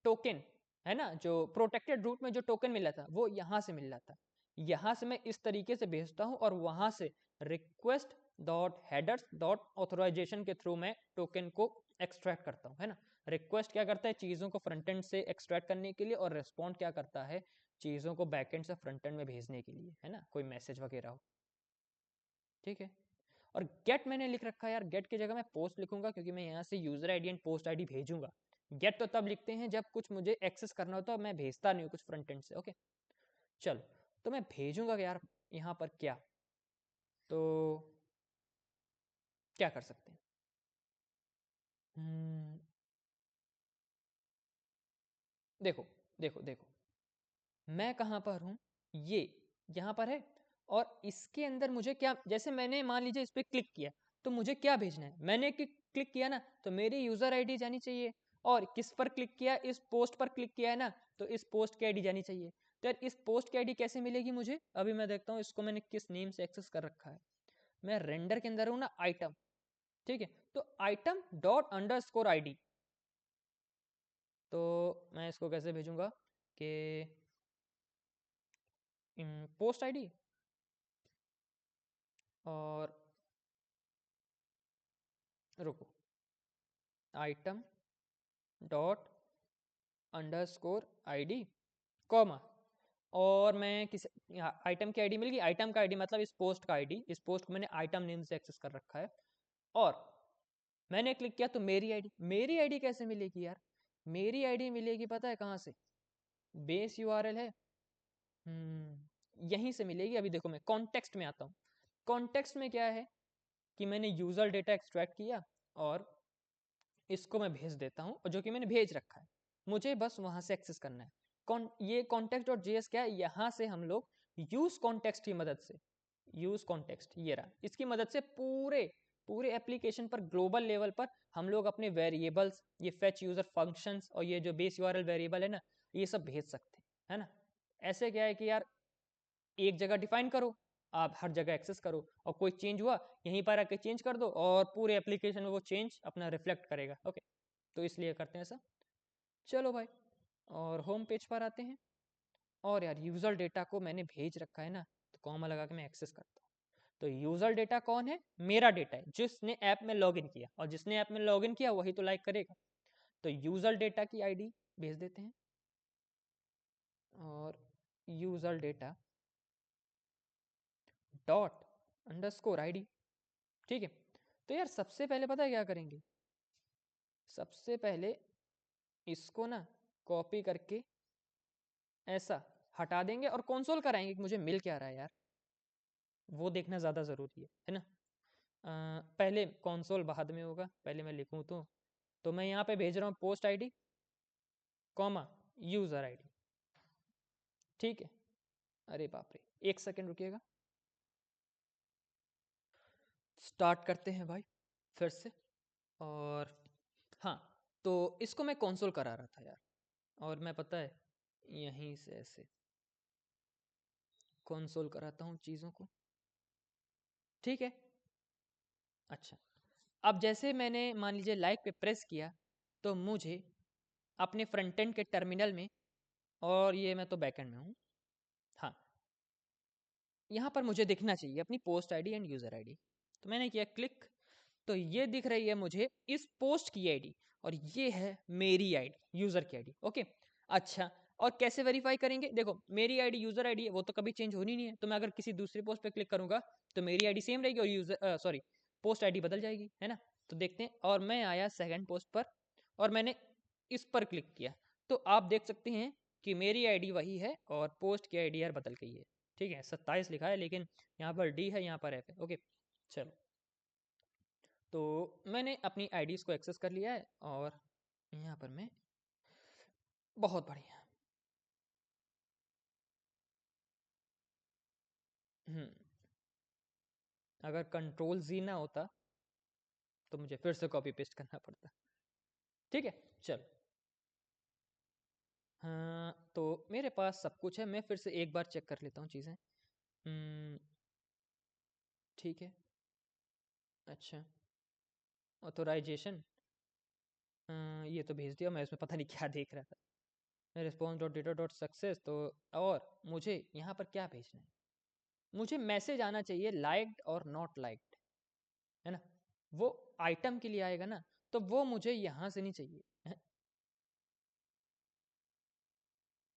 टोकन है ना, जो प्रोटेक्टेड रूट में जो टोकन मिला था, वो यहाँ से मिल रहा था। यहाँ से मैं इस तरीके से भेजता हूँ, और वहाँ से request dot headers dot authorization के थ्रू मैं टोकन को एक्सट्रैक्ट करता हूँ, है ना। रिक्वेस्ट क्या करता है, चीज़ों को फ्रंट एंड से एक्सट्रैक्ट करने के लिए, और रिस्पॉन्ड क्या करता है, चीज़ों को बैक एंड से फ्रंट एंड में भेजने के लिए, है ना, कोई मैसेज वगैरह हो। ठीक है। और गेट मैंने लिख रखा है यार, गेट की जगह मैं पोस्ट लिखूंगा, क्योंकि मैं यहाँ से user ID and post ID भेजूंगा। गेट तो तब लिखते हैं जब कुछ मुझे एक्सेस करना होता है, मैं भेजता नहीं हूँ कुछ फ्रंट एंड से। ओके, चलो, तो मैं भेजूंगा यार यहाँ पर क्या, तो क्या कर सकते हैं। देखो देखो देखो, मैं कहाँ पर हूँ, ये यहाँ पर है। और इसके अंदर मुझे क्या, जैसे मैंने मान लीजिए इस पर क्लिक किया, तो मुझे क्या भेजना है, मैंने क्लिक किया ना, तो मेरी यूजर आईडी जानी चाहिए। और किस पर क्लिक किया, इस पोस्ट पर क्लिक किया है ना, तो इस पोस्ट की आईडी जानी चाहिए। तो यार इस पोस्ट की आईडी कैसे मिलेगी मुझे, अभी मैं देखता हूँ इसको मैंने किस नेम से एक्सेस कर रखा है। मैं रेंडर के अंदर हूँ ना, आइटम, ठीक है। तो item dot under score I D, तो मैं इसको कैसे भेजूंगा कि पोस्ट आईडी, और रुको, item dot under score I D, comma, और मैं किस, आइटम की आईडी मिल गई। आइटम का आईडी मतलब इस पोस्ट का आईडी, इस पोस्ट को मैंने आइटम नेम से एक्सेस कर रखा है। और मैंने क्लिक किया तो मेरी आईडी कैसे मिलेगी यार, मेरी आईडी मिलेगी पता है कहाँ से, बेस यूआरएल है, यहीं से मिलेगी। अभी देखो मैं कॉन्टेक्स्ट में आता हूँ। कॉन्टेक्स्ट में क्या है कि मैंने यूजर डेटा एक्सट्रैक्ट किया, और इसको मैं भेज देता हूँ, और जो कि मैंने भेज रखा है, मुझे बस वहां से एक्सेस करना है। ये कॉन्टेक्स्ट डॉट जेएस क्या है, यहाँ से हम लोग यूज कॉन्टेक्स्ट की मदद से, यूज कॉन्टेक्स्ट ये रहा, इसकी मदद से पूरे पूरे एप्लीकेशन पर, ग्लोबल लेवल पर हम लोग अपने वेरिएबल्स, ये फेच यूजर फंक्शंस और ये जो बेस यूआरएल वेरिएबल है ना, ये सब भेज सकते हैं, है ना। ऐसे क्या है कि यार एक जगह डिफाइन करो, आप हर जगह एक्सेस करो, और कोई चेंज हुआ यहीं पर आके चेंज कर दो, और पूरे एप्लीकेशन में वो चेंज अपना रिफ्लेक्ट करेगा। ओके, तो इसलिए करते हैं ऐसा। चलो भाई, और होम पेज पर आते हैं। और यार यूजर डेटा को मैंने भेज रखा है ना, तो कॉमा लगा के मैं एक्सेस करता हूँ। तो यूजर डेटा कौन है, मेरा डेटा है, जिसने ऐप में लॉगिन किया, और जिसने ऐप में लॉगिन किया वही तो लाइक करेगा। तो यूजर डेटा की आईडी भेज देते हैं, और user data dot underscore ID, ठीक है। तो यार सबसे पहले पता है क्या करेंगे, सबसे पहले इसको ना कॉपी करके ऐसा हटा देंगे, और कंसोल कराएंगे कि मुझे मिल क्या रहा है यार, वो देखना ज़्यादा ज़रूरी है ना। पहले कंसोल बाद में होगा, पहले मैं लिखूँ तो मैं यहाँ पे भेज रहा हूँ post ID comma user ID, ठीक है। अरे बाप रे, एक सेकेंड रुकिएगा, स्टार्ट करते हैं भाई फिर से। और हाँ, तो इसको मैं कंसोल करा रहा था यार, और मैं पता है यहीं से ऐसे कंसोल कराता हूँ चीज़ों को, ठीक है। अच्छा, अब जैसे मैंने मान लीजिए लाइक पे प्रेस किया, तो मुझे अपने फ्रंट एंड के टर्मिनल में, और ये मैं तो बैक एंड में हूँ, हाँ, यहाँ पर मुझे दिखना चाहिए अपनी post ID end user ID. तो मैंने किया क्लिक, तो ये दिख रही है मुझे इस पोस्ट की आईडी और ये है मेरी आईडी, यूज़र की आईडी। ओके, अच्छा, और कैसे वेरीफाई करेंगे? देखो, मेरी आईडी यूज़र आईडी है, वो तो कभी चेंज होनी नहीं है। तो मैं अगर किसी दूसरी पोस्ट पे क्लिक करूंगा तो मेरी आईडी सेम रहेगी और यूज़र सॉरी पोस्ट आईडी बदल जाएगी, है ना। तो देखते हैं, और मैं आया सेकंड पोस्ट पर और मैंने इस पर क्लिक किया, तो आप देख सकते हैं कि मेरी आईडी वही है और पोस्ट की आईडी यार बदल गई है। ठीक है, 27 लिखा है लेकिन यहाँ पर डी है, यहाँ पर एफ है। ओके, चलो, तो मैंने अपनी आईडीज़ को एक्सेस कर लिया है और यहाँ पर मैं, बहुत बढ़िया। अगर कंट्रोल जी ना होता तो मुझे फिर से कॉपी पेस्ट करना पड़ता। ठीक है, चलो, हाँ, तो मेरे पास सब कुछ है। मैं फिर से एक बार चेक कर लेता हूँ चीज़ें। ठीक है, अच्छा, ऑथोराइजेशन, ये तो भेज दिया मैं, इसमें पता नहीं क्या देख रहा था। Response dot data dot success, तो और मुझे यहाँ पर क्या भेजना है? मुझे मैसेज आना चाहिए लाइक्ड और नॉट लाइक्ड, है ना। वो आइटम के लिए आएगा ना, तो वो मुझे यहाँ से नहीं चाहिए है?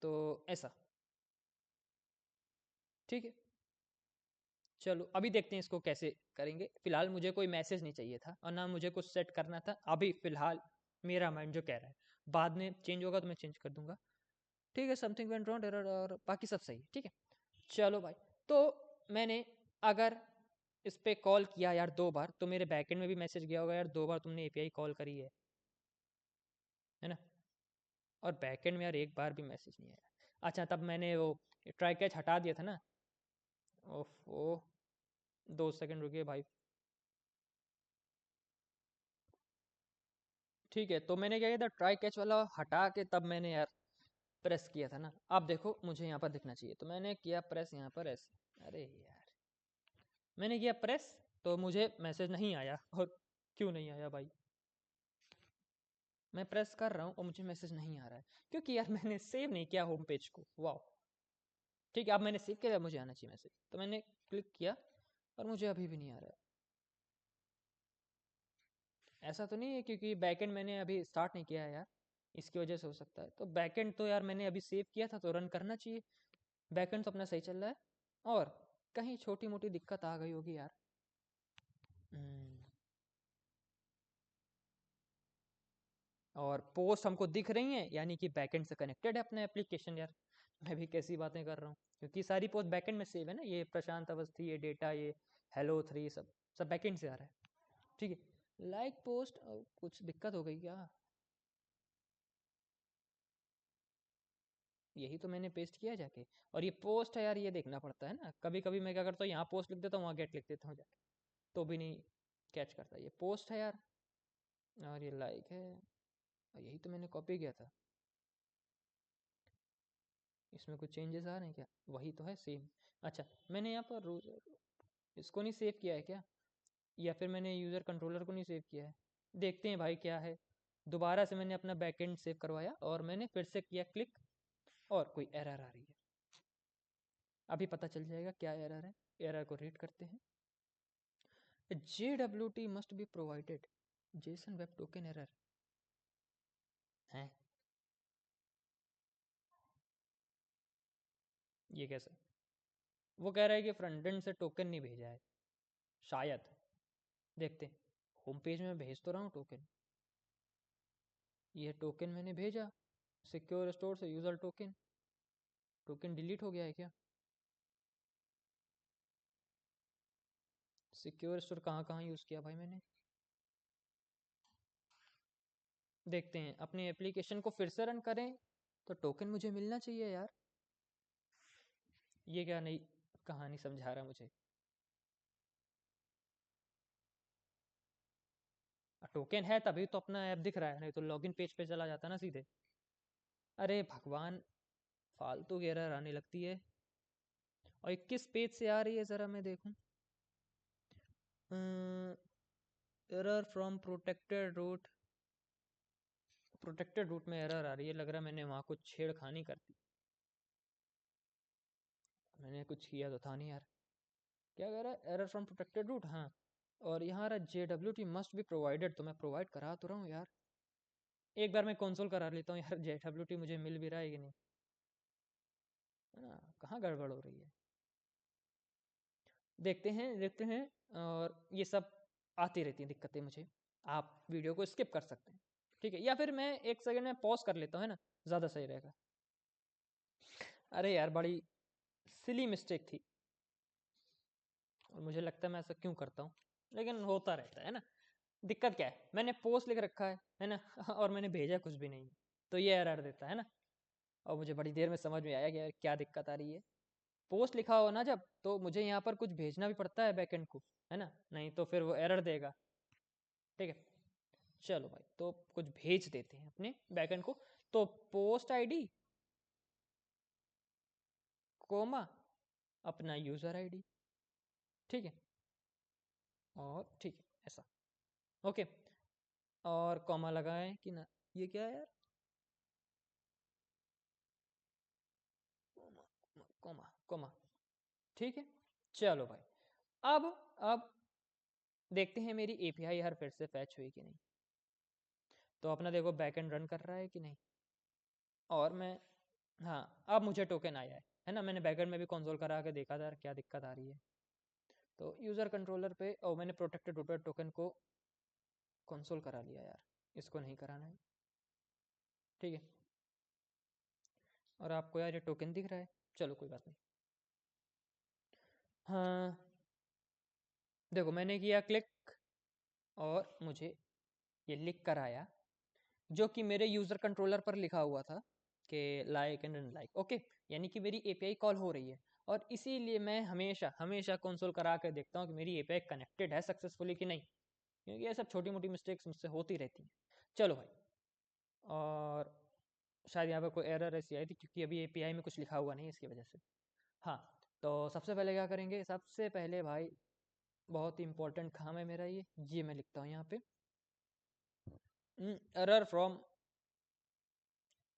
तो ऐसा, ठीक है, चलो अभी देखते हैं इसको कैसे करेंगे। फिलहाल मुझे कोई मैसेज नहीं चाहिए था और ना मुझे कुछ सेट करना था। अभी फिलहाल मेरा माइंड जो कह रहा है, बाद में चेंज होगा तो मैं चेंज कर दूंगा। ठीक है, समथिंग वेंट रॉन्ग एरर, और बाकी सब सही है। ठीक है, चलो भाई, तो मैंने अगर इस पे कॉल किया यार 2 बार, तो मेरे बैकएंड में भी मैसेज गया होगा यार 2 बार तुमने एपीआई कॉल करी है ना। और बैकएंड में यार एक बार भी मैसेज नहीं आया। अच्छा, तब मैंने वो ट्राई कैच हटा दिया था ना। ओफो, 2 सेकंड रुकिए भाई। ठीक है, तो मैंने क्या किया था, ट्राई कैच वाला हटा के तब मैंने यार प्रेस किया था ना। अब देखो मुझे यहाँ पर दिखना चाहिए, तो मैंने किया प्रेस यहाँ पर ऐसे। अरे यार, मैंने किया प्रेस, तो मुझे मैसेज नहीं आया। और क्यों नहीं आया भाई? मैं प्रेस कर रहा हूँ और मुझे मैसेज नहीं आ रहा है, क्योंकि यार मैंने सेव नहीं किया होम पेज को। वाह, ठीक है, अब मैंने सेव किया, मुझे आना चाहिए मैसेज। तो मैंने क्लिक किया और मुझे अभी भी नहीं आ रहा है। ऐसा तो नहीं है क्योंकि बैकएंड मैंने अभी स्टार्ट नहीं किया है यार, इसकी वजह से हो सकता है। तो बैकएंड तो यार मैंने अभी सेव किया था तो रन करना चाहिए। बैकएंड तो अपना सही चल रहा है, और कहीं छोटी मोटी दिक्कत आ गई होगी यार। हम्म, और पोस्ट हमको दिख रही हैं, यानी कि बैकएंड से कनेक्टेड है अपना एप्लीकेशन यार। मैं भी कैसी बातें कर रहा हूँ, क्योंकि सारी पोस्ट बैकएंड में सेव है ना। ये प्रशांत अवस्थी, ये डेटा, ये हेलो 3, सब सब बैकएंड से आ रहा है। ठीक है, लाइक पोस्ट, कुछ दिक्कत हो गई क्या? यही तो मैंने पेस्ट किया जाके। और ये पोस्ट है यार, ये देखना पड़ता है ना। कभी कभी मैं क्या करता हूँ, यहाँ पोस्ट लिख देता हूँ, वहाँ गेट लिख देता हूँ जाके, तो भी नहीं कैच करता। ये पोस्ट है यार, और ये लाइक है, और यही तो मैंने कॉपी किया था। इसमें कुछ चेंजेस आ रहे हैं क्या? वही तो है, सेम। अच्छा, मैंने यहाँ पर रोज इसको नहीं सेव किया है क्या, या फिर मैंने यूज़र कंट्रोलर को नहीं सेव किया है? देखते हैं भाई क्या है। दोबारा से मैंने अपना बैकएंड सेव करवाया और मैंने फिर से किया क्लिक, और कोई एरर आ रही है। अभी पता चल जाएगा क्या एरर है। एरर को रीड करते हैं। JWT must be provided, JSON web token error है। ये कैसे? वो कह रहा है कि फ्रंट एंड से टोकन नहीं भेजा है शायद। देखते हैं, होम पेज में भेज तो रहा हूँ टोकन। ये टोकन मैंने भेजा सिक्योर स्टोर से, यूज़र टोकन। टोकन डिलीट हो गया है क्या? सिक्योर स्टोर कहाँ कहाँ यूज़ किया भाई मैंने? देखते हैं, अपनी एप्लीकेशन को फिर से रन करें तो टोकन मुझे मिलना चाहिए यार। ये क्या नई कहानी समझा रहा मुझे? टोकन है तभी तो अपना ऐप दिख रहा है, नहीं तो लॉगिन पेज पे चला जाता ना सीधे। अरे भगवान, फालतू की एरर आने लगती है। और ये किस पेज से आ रही है ज़रा मैं देखूं। Error from protected route. Protected route में एरर आ रही है, लग रहा है मैंने वहाँ कुछ छेड़खानी कर दी। मैंने कुछ किया तो था नहीं यार। क्या कह रहा है, एरर फ्रॉम प्रोटेक्टेड रूट, हाँ। और यहाँ रहा JWT मस्ट बी प्रोवाइडेड, तो मैं प्रोवाइड करा तो रहा हूँ यार। एक बार मैं कंसोल करा लेता हूँ यार, JWT मुझे मिल भी रहा है कि नहीं, है ना, कहाँ गड़बड़ हो रही है, देखते हैं देखते हैं। और ये सब आती रहती हैं दिक्कतें मुझे, आप वीडियो को स्किप कर सकते हैं, ठीक है, या फिर मैं एक सेकंड में पॉज कर लेता हूँ, है ना, ज़्यादा सही रहेगा। अरे यार बड़ी सिली मिस्टेक थी, और मुझे लगता है मैं ऐसा क्यों करता हूँ, लेकिन होता रहता है ना। दिक्कत क्या है, मैंने पोस्ट लिख रखा है ना और मैंने भेजा कुछ भी नहीं, तो ये एरर देता है ना। और मुझे बड़ी देर में समझ में आया कि यार क्या दिक्कत आ रही है। पोस्ट लिखा हो ना जब, तो मुझे यहाँ पर कुछ भेजना भी पड़ता है बैकएंड को, है ना, नहीं तो फिर वो एरर देगा, ठीक है। चलो भाई, तो कुछ भेज देते हैं अपने बैकएंड को। तो पोस्ट आईडी कोमा अपना यूजर आईडी, ठीक है, और ठीक है ऐसा, ओके। और कॉमा लगाएं कि ना, ये क्या है यार, कॉमा कॉमा कॉमा, ठीक है। चलो भाई, अब देखते हैं मेरी एपीआई हर फिर से फैच हुई कि नहीं। तो अपना देखो बैकएंड रन कर रहा है कि नहीं, और मैं, हाँ, अब मुझे टोकन आया है ना, मैंने बैकएंड में भी कंसोल करा के देखा था क्या दिक्कत आ रही है। तो यूज़र कंट्रोलर पे, और मैंने प्रोटेक्टेड रूटर टोकन को कंसोल करा लिया यार, इसको नहीं कराना है, ठीक है। और आपको यार ये टोकन दिख रहा है, चलो कोई बात नहीं। हाँ, देखो मैंने किया क्लिक, और मुझे ये लिख कर आया, जो कि मेरे यूज़र कंट्रोलर पर लिखा हुआ था कि लाइक एंड अनलाइक, ओके, यानी कि मेरी एपीआई कॉल हो रही है। और इसीलिए मैं हमेशा हमेशा कंसोल करा के देखता हूँ कि मेरी एपीआई कनेक्टेड है सक्सेसफुली कि नहीं, क्योंकि ये सब छोटी मोटी मिस्टेक्स मुझसे होती रहती हैं। चलो भाई, और शायद यहाँ पर कोई एरर ऐसी आई थी क्योंकि अभी एपीआई में कुछ लिखा हुआ नहीं है इसकी वजह से। हाँ, तो सबसे पहले क्या करेंगे, सबसे पहले भाई बहुत ही इंपॉर्टेंट काम है मेरा, ये मैं लिखता हूँ यहाँ पे, error from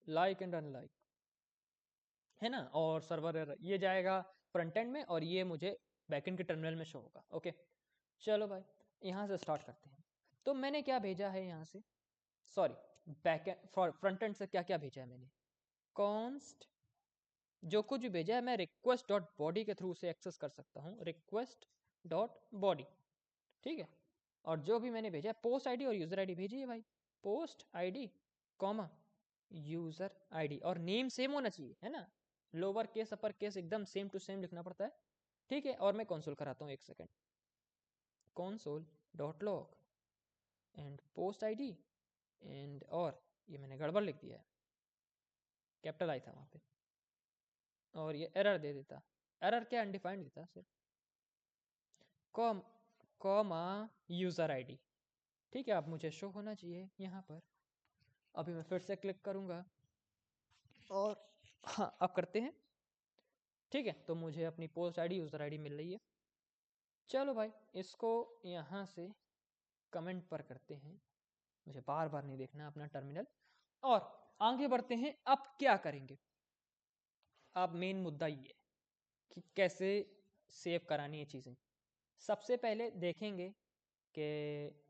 like and unlike, है ना, और सर्वर एरर ये जाएगा फ्रंट एंड में, और ये मुझे बैकएंड के टर्मिनल में शो होगा, ओके। चलो भाई, यहाँ से स्टार्ट करते हैं। तो मैंने क्या भेजा है यहाँ से, सॉरी, बैकएंड फ्रंट एंड से क्या क्या भेजा है मैंने, कॉन्स्ट, जो कुछ भी भेजा है मैं रिक्वेस्ट डॉट बॉडी के थ्रू से एक्सेस कर सकता हूँ, रिक्वेस्ट डॉट बॉडी, ठीक है। और जो भी मैंने भेजा है, पोस्ट आईडी और यूजर आईडी भेजी है भाई, post ID comma user ID, और नेम सेम होना चाहिए, है ना, लोअर केस अपर केस एकदम सेम टू सेम लिखना पड़ता है, ठीक है। और मैं कंसोल कराता हूँ, एक second, console dot log and post ID and, और ये मैंने गड़बड़ लिख दिया है, कैपिटल आई था वहाँ पे, और ये एरर दे देता, एरर क्या, अनडिफाइंड देता सिर्फ, कॉम कॉमा यूजर आईडी, ठीक है। अब मुझे शो होना चाहिए यहाँ पर, अभी मैं फिर से क्लिक करूँगा, और हाँ अब करते हैं, ठीक है। तो मुझे अपनी पोस्ट आईडी यूजर आईडी मिल रही है। चलो भाई, इसको यहाँ से कमेंट पर करते हैं, मुझे बार बार नहीं देखना अपना टर्मिनल, और आगे बढ़ते हैं। अब क्या करेंगे, अब मेन मुद्दा ये है कि कैसे सेव करानी है चीज़ें। सबसे पहले देखेंगे कि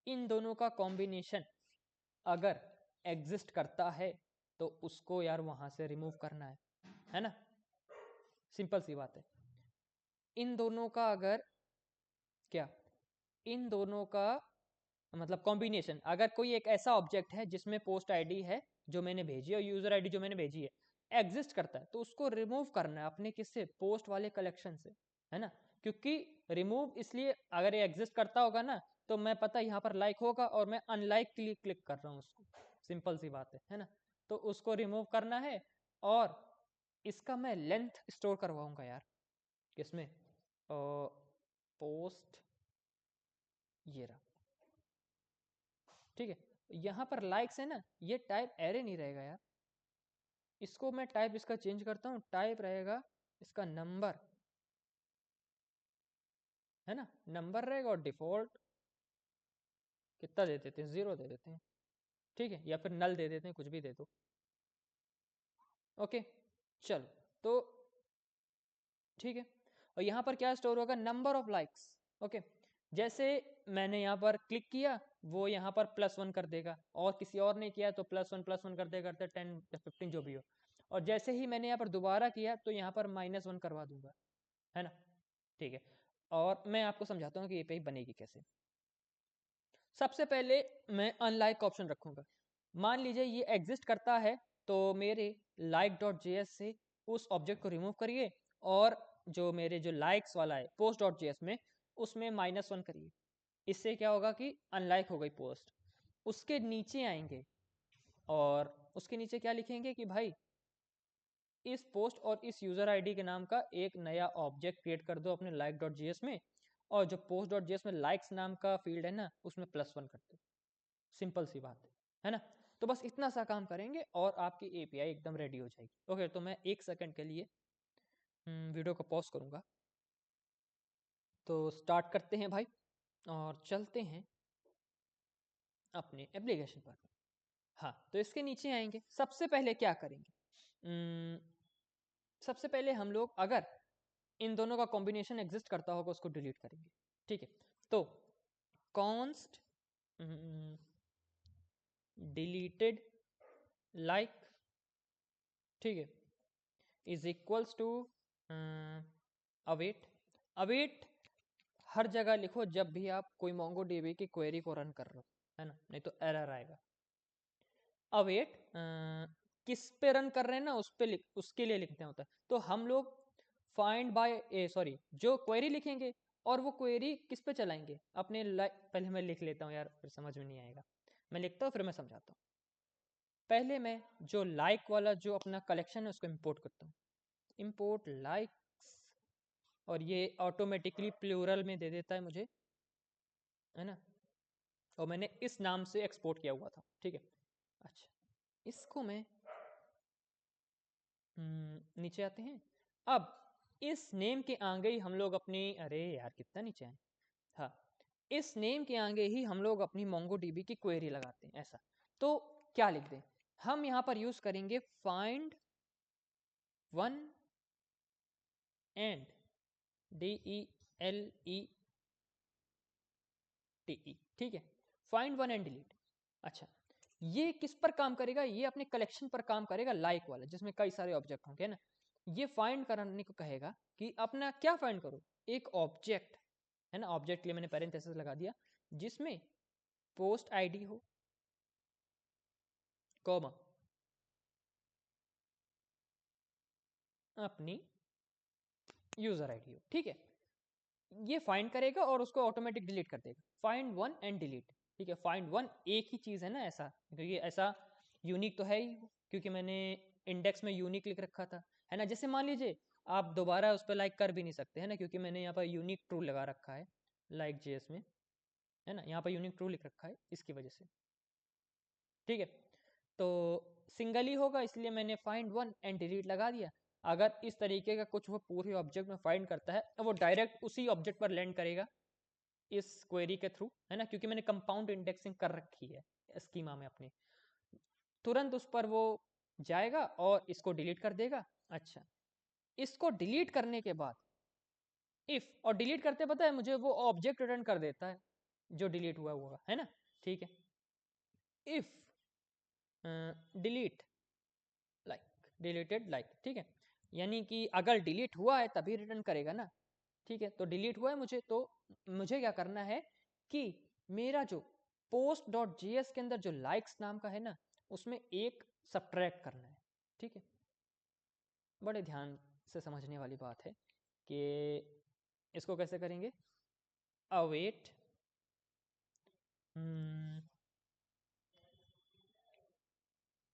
इन दोनों का कॉम्बिनेशन अगर एग्जिस्ट करता है तो उसको यार वहाँ से रिमूव करना है ना, सिंपल सी बात है। इन दोनों का अगर क्या, इन दोनों का मतलब कॉम्बिनेशन, अगर कोई एक ऐसा ऑब्जेक्ट है जिसमें पोस्ट आईडी है जो मैंने भेजी है और यूजर आईडी जो मैंने भेजी है एग्जिस्ट करता है, तो उसको रिमूव करना है अपने किससे, पोस्ट वाले कलेक्शन से, है ना। क्योंकि रिमूव इसलिए, अगर ये एग्जिस्ट करता होगा ना, तो मैं पता यहाँ पर लाइक होगा और मैं अनलाइक के लिए क्लिक कर रहा हूँ उसको, सिंपल सी बात है ना। तो उसको रिमूव करना है, और इसका मैं लेंथ स्टोर करवाऊंगा यार, किसमें, पोस्ट, ये रहा, ठीक है। यहाँ पर लाइक्स है ना, ये टाइप एरे नहीं रहेगा यार, इसको मैं टाइप इसका चेंज करता हूँ, टाइप रहेगा इसका नंबर, है ना, नंबर रहेगा, और डिफॉल्ट कितना दे देते हैं, 0 दे देते हैं, ठीक है, या फिर नल दे देते हैं, कुछ भी दे दो, ओके। चलो, तो ठीक है। और यहाँ पर क्या स्टोर होगा, नंबर ऑफ लाइक्स। ओके, जैसे मैंने यहाँ पर क्लिक किया वो यहाँ पर +1 कर देगा, और किसी और ने किया तो +1 करते करते 10 या 15 जो भी हो। और जैसे ही मैंने यहाँ पर दोबारा किया तो यहाँ पर -1 करवा दूंगा, है ना। ठीक है, और मैं आपको समझाता हूँ कि ये पेज बनेगी कैसे। सबसे पहले मैं अनलाइक ऑप्शन रखूंगा। मान लीजिए ये एग्जिस्ट करता है तो मेरे like.js से उस ऑब्जेक्ट को रिमूव करिए, और जो मेरे जो लाइक्स वाला है post.js में उसमें -1 करिए। इससे क्या होगा कि अनलाइक हो गई पोस्ट। उसके नीचे आएंगे और उसके नीचे क्या लिखेंगे कि भाई इस पोस्ट और इस यूजर आईडी के नाम का एक नया ऑब्जेक्ट क्रिएट कर दो अपने like.js में, और जो post.js में लाइक्स नाम का फील्ड है ना उसमें +1 कर दो। सिंपल सी बात है ना। तो बस इतना सा काम करेंगे और आपकी एपीआई एकदम रेडी हो जाएगी। ओके, तो मैं 1 सेकंड के लिए वीडियो को पॉज करूंगा। तो स्टार्ट करते हैं भाई और चलते हैं अपने एप्लीकेशन पर। हाँ, तो इसके नीचे आएंगे। सबसे पहले क्या करेंगे, सबसे पहले हम लोग अगर इन दोनों का कॉम्बिनेशन एग्जिस्ट करता होगा उसको डिलीट करेंगे। ठीक है, तो कॉन्स्ट डिलीटेड लाइक, ठीक है, is equals to await. Await हर जगह लिखो जब भी आप कोई MongoDB की क्वेरी को रन कर रहे हो, है ना, नहीं तो एरर आएगा। अवेट किस पे रन कर रहे हैं ना उस पे उसके लिए लिखते होता है। तो हम लोग फाइंड बाय सॉरी जो क्वेरी लिखेंगे और वो क्वेरी किस पे चलाएंगे अपने पहले मैं लिख लेता हूँ यार, फिर समझ में नहीं आएगा। मैं लिखता हूँ फिर मैं समझाता हूँ। पहले मैं जो लाइक वाला जो अपना कलेक्शन है उसको इंपोर्ट करता हूँ। इंपोर्ट लाइक्स, और ये ऑटोमेटिकली प्लूरल में दे देता है मुझे, है ना, और मैंने इस नाम से एक्सपोर्ट किया हुआ था। ठीक है, अच्छा इसको मैं नीचे आते हैं। अब इस नेम के आगे ही हम लोग अपनी, अरे यार कितना नीचे है, हाँ, इस नेम के आगे ही हम लोग अपनी MongoDB की क्वेरी लगाते हैं। ऐसा तो क्या लिख दें हम यहाँ पर यूज करेंगे find one and DELETE, ठीक है, find one and delete। अच्छा, ये किस पर काम करेगा, ये अपने कलेक्शन पर काम करेगा लाइक वाला जिसमें कई सारे ऑब्जेक्ट होंगे ना। ये फाइंड करने को कहेगा कि अपना क्या फाइंड करो, एक ऑब्जेक्ट, है ना, ऑब्जेक्ट के लिए मैंने पैरेंथेसिस लगा दिया जिसमें पोस्ट आईडी हो, कॉमा अपनी यूजर आईडी हो। ठीक है, ये फाइंड करेगा और उसको ऑटोमेटिक डिलीट कर देगा। फाइंड वन एंड डिलीट, ठीक है, फाइंड वन एक ही चीज है ना, ऐसा क्योंकि ऐसा यूनिक तो है ही, क्योंकि मैंने इंडेक्स में यूनिक लिख रखा था, है ना। जैसे मान लीजिए आप दोबारा उस पर लाइक कर भी नहीं सकते, है ना, क्योंकि मैंने यहाँ पर यूनिक ट्रू लगा रखा है लाइक जेएस में, है ना, यहाँ पर यूनिक ट्रू लिख रखा है इसकी वजह से। ठीक है, तो सिंगल ही होगा इसलिए मैंने फाइंड वन एंड डिलीट लगा दिया। अगर इस तरीके का कुछ वो पूरे ऑब्जेक्ट में फाइंड करता है तो वो डायरेक्ट उसी ऑब्जेक्ट पर लैंड करेगा इस क्वेरी के थ्रू, है ना, क्योंकि मैंने कंपाउंड इंडेक्सिंग कर रखी है स्कीमा में अपने। तुरंत उस पर वो जाएगा और इसको डिलीट कर देगा। अच्छा, इसको डिलीट करने के बाद इफ, और डिलीट करते पता है मुझे वो ऑब्जेक्ट रिटर्न कर देता है जो डिलीट हुआ होगा, है ना। ठीक है, if delete like, deleted like, ठीक है, यानी कि अगर डिलीट हुआ है तभी रिटर्न करेगा ना। ठीक है, तो डिलीट हुआ है मुझे, तो मुझे क्या करना है कि मेरा जो post.js के अंदर जो लाइक्स नाम का है ना उसमें एक सब्ट्रैक्ट करना है। ठीक है, बड़े ध्यान से समझने वाली बात है कि इसको कैसे करेंगे। अवेट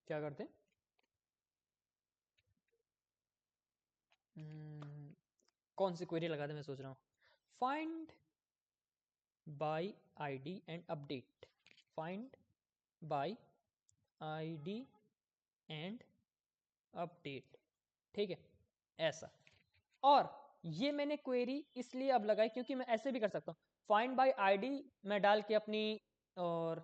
क्या करते हैं, कौन सी क्वेरी लगा दे मैं सोच रहा हूँ, find by ID and update, find by ID and update. ठीक है, ऐसा। और ये मैंने क्वेरी इसलिए अब लगाई क्योंकि मैं ऐसे भी कर सकता हूँ, फाइंड बाय आईडी मैं डाल के अपनी, और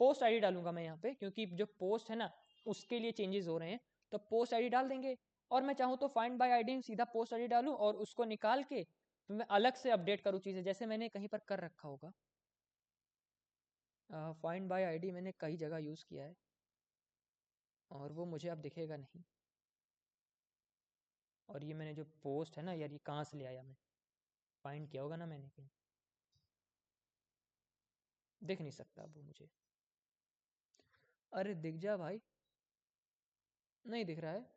पोस्ट आईडी डालूंगा मैं यहाँ पे क्योंकि जो पोस्ट है ना उसके लिए चेंजेस हो रहे हैं, तो पोस्ट आईडी डाल देंगे और मैं चाहूँ तो फाइंड बाय आईडी सीधा पोस्ट आईडी डालूँ और उसको निकाल के फिर मैं अलग से अपडेट करूँ चीज़ें, जैसे मैंने कहीं पर कर रखा होगा। फाइंड बाय आईडी मैंने कई जगह यूज़ किया है और वो मुझे अब दिखेगा नहीं। और ये मैंने जो पोस्ट है ना यार, ये कहाँ से ले आया, मैं फाइंड किया होगा ना मैंने कहीं, दिख नहीं सकता अब वो मुझे। अरे दिख जा भाई, नहीं दिख रहा है।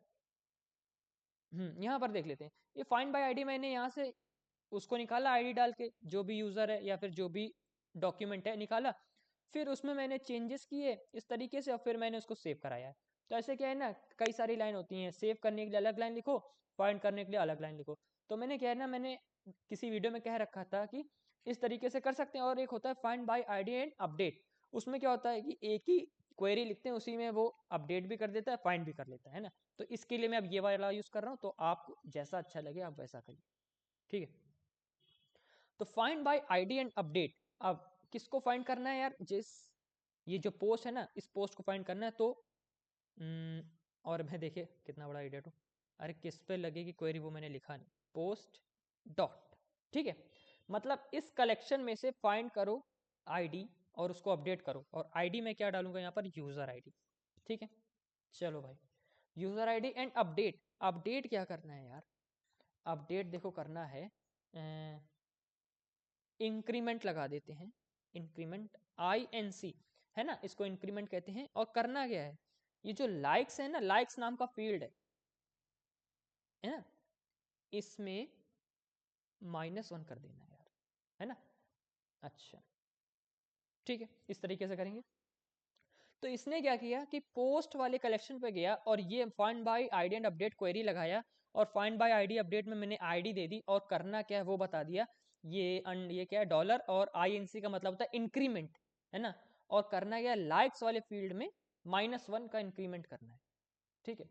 यहाँ पर देख लेते हैं। ये फाइंड बाय आईडी मैंने यहाँ से उसको निकाला, आईडी डाल के, जो भी यूज़र है या फिर जो भी डॉक्यूमेंट है निकाला, फिर उसमें मैंने चेंजेस किए इस तरीके से और फिर मैंने उसको सेव कराया है। तो ऐसे क्या है ना, कई सारी लाइन होती हैं, सेव करने के लिए अलग लाइन लिखो, फाइंड करने के लिए अलग लाइन लिखो। तो मैंने क्या है ना, मैंने किसी वीडियो में कह रखा था कि इस तरीके से कर सकते हैं। और एक होता है find by ID and update, उसमें क्या होता है कि एक ही क्वेरी लिखते हैं, उसी में वो अपडेट भी कर देता है, फाइंड भी कर लेता है ना। तो इसके लिए मैं अब ये वाला यूज़ कर रहा हूँ, तो आप जैसा अच्छा लगे आप वैसा करिए, ठीक है। तो find by ID and update, अब किसको फाइंड करना है यार, जिस ये जो पोस्ट है ना, इस पोस्ट को फाइंड करना है। तो और मैं देखिए कितना बड़ा एडिट हूँ, अरे किस पे लगेगी क्वेरी वो मैंने लिखा नहीं, पोस्ट डॉट, ठीक है। मतलब इस कलेक्शन में से फाइंड करो आईडी और उसको अपडेट करो, और आईडी में क्या डालूंगा यहाँ पर, यूज़र आईडी, ठीक है। चलो भाई, user ID and update. Update क्या करना है यार, अपडेट देखो करना है, इंक्रीमेंट लगा देते हैं, इंक्रीमेंट INC है ना, इसको इंक्रीमेंट कहते हैं। और करना क्या है, ये जो लाइक्स है ना, लाइक्स नाम का फील्ड है ना, इसमें -1 कर देना यार, है ना। अच्छा ठीक है, इस तरीके से करेंगे। तो इसने क्या किया कि पोस्ट वाले कलेक्शन पे गया और ये find by ID and update query लगाया, और फाइंड बाय आईडी अपडेट में मैंने आईडी दे दी और करना क्या है वो बता दिया। ये क्या है, डॉलर, और INC का मतलब होता है इंक्रीमेंट, है ना। और करना क्या, लाइक्स वाले फील्ड में -1 का इंक्रीमेंट करना है, ठीक है।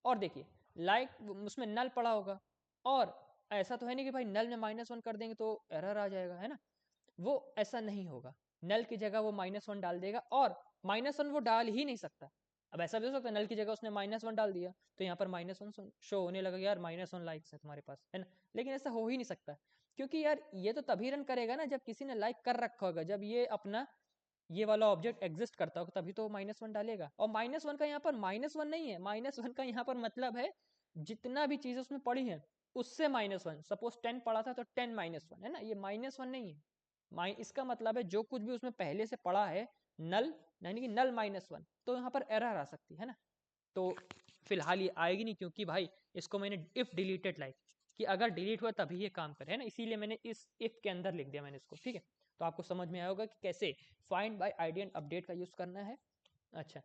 और देखिए लाइक उसमें नल पड़ा होगा, और ऐसा तो है नहीं कि भाई नल में -1 कर देंगे तो एरर आ जाएगा, है ना। वो ऐसा नहीं होगा, नल की जगह वो -1 डाल देगा, और -1 वो डाल ही नहीं सकता। अब ऐसा भी हो सकता है नल की जगह उसने -1 डाल दिया तो यहाँ पर -1 शो होने लगा, यार -1 लाइक्स है तुम्हारे पास, है ना। लेकिन ऐसा हो ही नहीं सकता, क्योंकि यार ये तो तभी रन करेगा ना जब किसी ने लाइक कर रखा होगा, जब ये अपना ये वाला ऑब्जेक्ट एग्जिस्ट करता होगा तभी तो -1 डालेगा। और -1 का यहाँ पर -1 नहीं है, -1 का यहाँ पर मतलब है जितना भी चीज़ उसमें पड़ी है उससे -1। सपोज 10 पड़ा था तो 10 -1, है ना, ये -1 नहीं है। इसका मतलब है जो कुछ भी उसमें पहले से पड़ा है नल, यानी कि नल -1, तो यहाँ पर एरर आ सकती है ना। तो फिलहाल ये आएगी नहीं, क्योंकि भाई इसको मैंने इफ डिलीटेड लाइक कि अगर डिलीट हुआ तभी ये काम करे, है ना, इसीलिए मैंने इस इफ के अंदर लिख दिया मैंने इसको, ठीक है। तो आपको समझ में आया होगा कि कैसे find by ID and update का यूज करना है। अच्छा,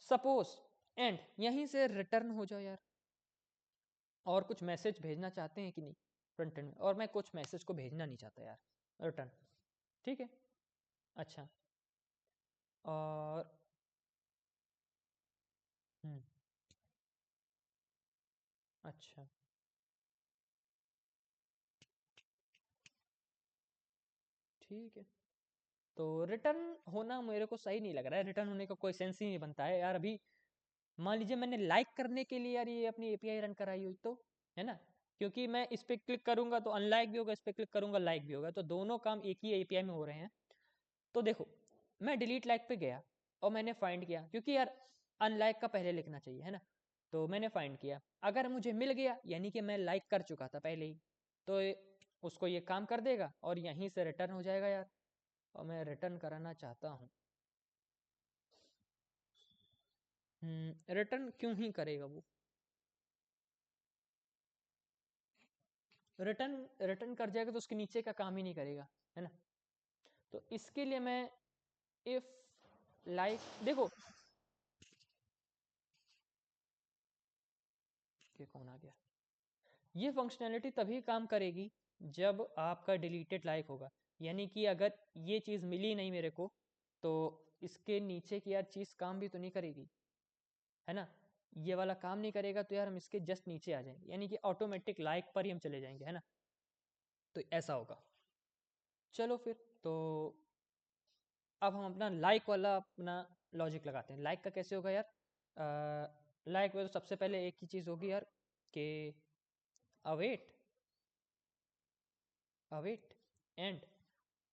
सपोज एंड यहीं से रिटर्न हो जाओ यार, और कुछ मैसेज भेजना चाहते हैं कि नहीं फ्रंट एंड में, और मैं कुछ मैसेज को भेजना नहीं चाहता यार, रिटर्न, ठीक है। अच्छा, और हम्म, अच्छा ठीक है। तो रिटर्न होना मेरे को सही नहीं लग रहा है, रिटर्न होने का कोई सेंस ही नहीं बनता है यार। अभी मान लीजिए मैंने लाइक करने के लिए यार ये अपनी API रन कराई हुई, तो है ना, क्योंकि मैं इस पर क्लिक करूंगा तो अनलाइक भी होगा, इस पर क्लिक करूंगा लाइक भी होगा, तो दोनों काम एक ही API में हो रहे हैं। तो देखो, मैं डिलीट लाइक पे गया और मैंने फाइंड किया, क्योंकि यार अनलाइक का पहले लिखना चाहिए, है ना। तो मैंने फाइंड किया, अगर मुझे मिल गया यानी कि मैं लाइक कर चुका था पहले ही, तो उसको ये काम कर देगा और यहीं से रिटर्न हो जाएगा यार। और मैं रिटर्न कराना चाहता हूँ, रिटर्न क्यों ही करेगा वो, रिटर्न रिटर्न कर जाएगा तो उसके नीचे का काम ही नहीं करेगा, है ना। तो इसके लिए मैं इफ लाइक देखो, ये कौन आ गया, ये फंक्शनैलिटी तभी काम करेगी जब आपका डिलीटेड लाइक होगा। यानी कि अगर ये चीज़ मिली नहीं मेरे को, तो इसके नीचे की यार चीज़ काम भी तो नहीं करेगी, है ना। ये वाला काम नहीं करेगा तो यार हम इसके जस्ट नीचे आ जाएंगे, यानी कि ऑटोमेटिक लाइक पर ही हम चले जाएंगे, है ना। तो ऐसा होगा। चलो फिर, तो अब हम अपना लाइक वाला अपना लॉजिक लगाते हैं। लाइक का कैसे होगा यार, लाइक तो सबसे पहले एक ही चीज़ होगी यार कि अवेट अवेट एंड,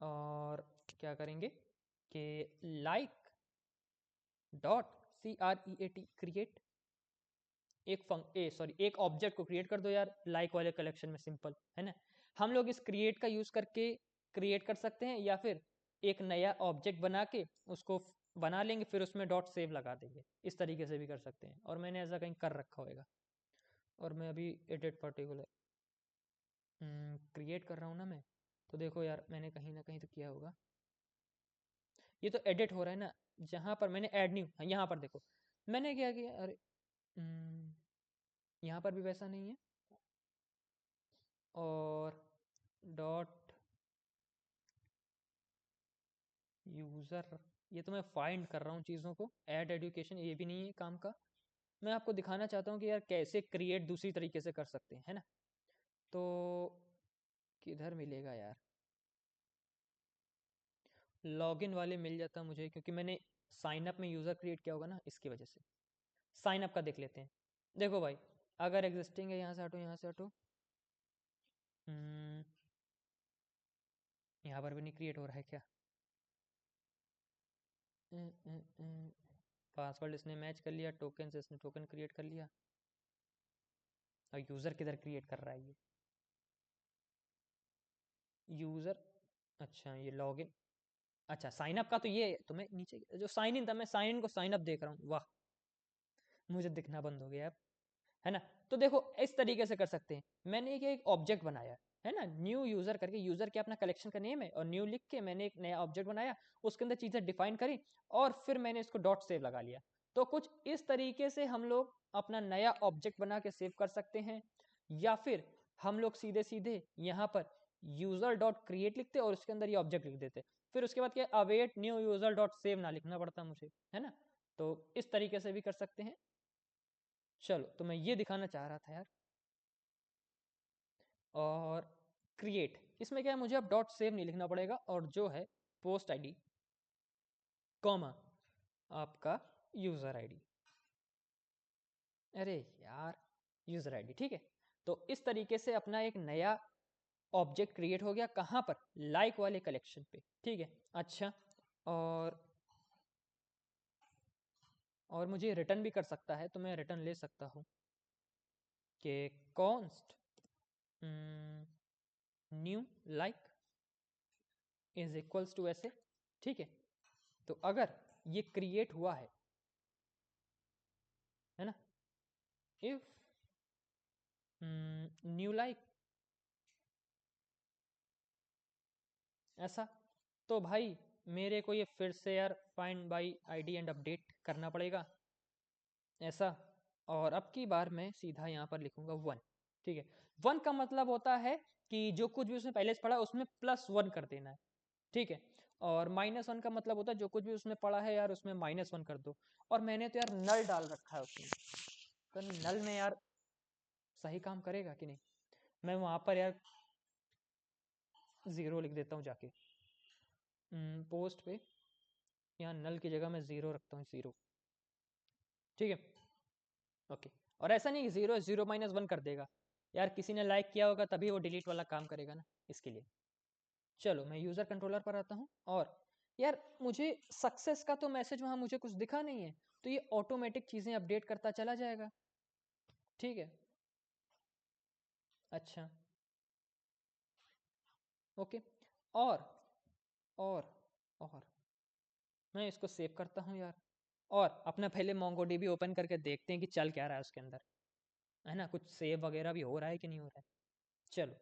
और क्या करेंगे कि लाइक डॉट CREAT क्रिएट एक ऑब्जेक्ट को क्रिएट कर दो यार लाइक वाले कलेक्शन में, सिंपल है ना। हम लोग इस क्रिएट का यूज करके क्रिएट कर सकते हैं, या फिर एक नया ऑब्जेक्ट बना के उसको बना लेंगे, फिर उसमें डॉट सेव लगा देंगे, इस तरीके से भी कर सकते हैं। और मैंने ऐसा कहीं कर रखा होगा, और मैं अभी एडिट पर्टिकुलर क्रिएट कर रहा हूँ ना मैं, तो देखो यार मैंने कहीं ना कहीं तो किया होगा। ये तो एडिट हो रहा है ना, जहाँ पर मैंने ऐड न्यू, यहाँ पर देखो मैंने क्या किया, अरे यहाँ पर भी वैसा नहीं है, और डॉट यूज़र, ये तो मैं फाइंड कर रहा हूँ चीज़ों को, ऐड एजुकेशन ये भी नहीं है काम का। मैं आपको दिखाना चाहता हूँ कि यार कैसे क्रिएट दूसरी तरीके से कर सकते हैं, है ना। तो किधर मिलेगा यार, लॉगिन वाले मिल जाता मुझे, क्योंकि मैंने साइन अप में यूज़र क्रिएट किया होगा ना, इसकी वजह से। साइन अप का देख लेते हैं। देखो भाई, अगर एग्जिस्टिंग है, यहाँ से हटो, यहाँ से हटो, यहाँ पर भी नहीं क्रिएट हो रहा है क्या। पासवर्ड इसने मैच कर लिया, टोकन से इसने टोकन क्रिएट कर लिया, और यूज़र किधर क्रिएट कर रहा है ये यूज़र। अच्छा ये लॉगिन, अच्छा साइन अप का तो ये तो मैं नीचे जो साइन इन था, मैं साइन इन को साइन अप देख रहा हूँ, वाह मुझे दिखना बंद हो गया अब, है ना। तो देखो इस तरीके से कर सकते हैं। मैंने एक ऑब्जेक्ट बनाया है ना, न्यू यूजर करके, यूजर के अपना कलेक्शन का नेम है, और न्यू लिख के मैंने एक नया ऑब्जेक्ट बनाया, उसके अंदर चीजें डिफाइन करी, और फिर मैंने इसको डॉट सेव लगा लिया। तो कुछ इस तरीके से हम लोग अपना नया ऑब्जेक्ट बना के सेव कर सकते हैं, या फिर हम लोग सीधे सीधे यहाँ पर यूजर डॉट क्रिएट लिखते और उसके अंदर ये ऑब्जेक्ट लिख देते, फिर उसके बाद क्या await new user dot save ना लिखना पड़ता मुझे, है ना। तो इस तरीके से भी कर सकते हैं। चलो तो मैं ये दिखाना चाह रहा था यार। और क्रिएट, इसमें क्या है, मुझे अब डॉट सेव नहीं लिखना पड़ेगा, और जो है पोस्ट आईडी कॉमा आपका यूजर आईडी, अरे यार यूजर आईडी, ठीक है। तो इस तरीके से अपना एक नया ऑब्जेक्ट क्रिएट हो गया, कहाँ पर, लाइक वाले कलेक्शन पे, ठीक है। अच्छा, और और मुझे रिटर्न भी कर सकता है, तो मैं रिटर्न ले सकता हूँ कि const new like is equals to ऐसे, ठीक है। तो अगर ये क्रिएट हुआ है ना, इफ न्यू लाइक ऐसा, तो भाई मेरे को ये फिर से यार find by ID and update करना पड़ेगा ऐसा। और अब की बार मैं सीधा यहाँ पर लिखूंगा 1, ठीक है। 1 का मतलब होता है कि जो कुछ भी उसने पहले से पढ़ा उसमें +1 कर देना है, ठीक है। और -1 का मतलब होता है जो कुछ भी उसने पढ़ा है यार उसमें -1 कर दो। और मैंने तो यार नल डाल रखा है उसमें, तो नल में यार सही काम करेगा कि नहीं। मैं वहां पर यार 0 लिख देता हूँ जाके पोस्ट पे, यहाँ नल की जगह मैं 0 रखता हूँ, 0, ठीक है। ओके, और ऐसा नहीं कि 0 0 -1 कर देगा यार, किसी ने लाइक किया होगा तभी वो डिलीट वाला काम करेगा ना, इसके लिए। चलो मैं यूज़र कंट्रोलर पर आता हूँ, और यार मुझे सक्सेस का तो मैसेज वहाँ मुझे कुछ दिखा नहीं है, तो ये ऑटोमेटिक चीज़ें अपडेट करता चला जाएगा, ठीक है। अच्छा ओके, और और और मैं इसको सेव करता हूँ यार, और अपना पहले MongoDB ओपन करके देखते हैं कि चल क्या रहा है उसके अंदर, है ना, कुछ सेव वगैरह भी हो रहा है कि नहीं हो रहा है। चलो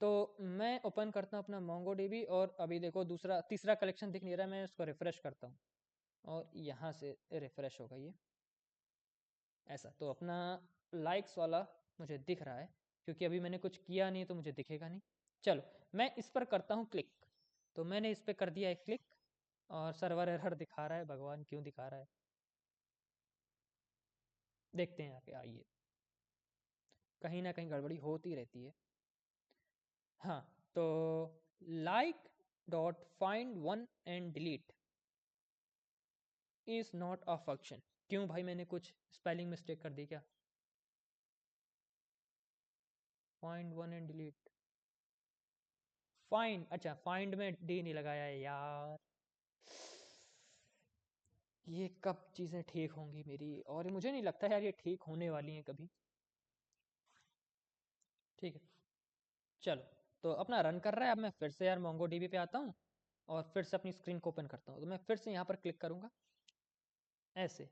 तो मैं ओपन करता हूँ अपना MongoDB, और अभी देखो दूसरा तीसरा कलेक्शन दिख नहीं रहा है, मैं इसको रिफ्रेश करता हूँ, और यहाँ से रिफ्रेश होगा ये ऐसा। तो अपना लाइक्स वाला मुझे दिख रहा है, क्योंकि अभी मैंने कुछ किया नहीं तो मुझे दिखेगा नहीं। चलो मैं इस पर करता हूँ क्लिक, तो मैंने इस पर कर दिया है क्लिक, और सर्वर एरर दिखा रहा है, भगवान क्यों दिखा रहा है, देखते हैं आगे, आइए, कहीं ना कहीं गड़बड़ी होती रहती है। हाँ, तो like dot find one and delete is not a function, क्यों भाई, मैंने कुछ स्पेलिंग मिस्टेक कर दी क्या? Find one and delete, find, अच्छा फाइंड में डी नहीं लगाया है यार। ये कब चीज़ें ठीक होंगी मेरी, और मुझे नहीं लगता यार ये ठीक होने वाली हैं कभी। ठीक है, चलो। तो अपना रन कर रहा है। अब मैं फिर से यार मोंगो डीबी पे आता हूँ और फिर से अपनी स्क्रीन को ओपन करता हूँ। तो मैं फिर से यहाँ पर क्लिक करूँगा ऐसे,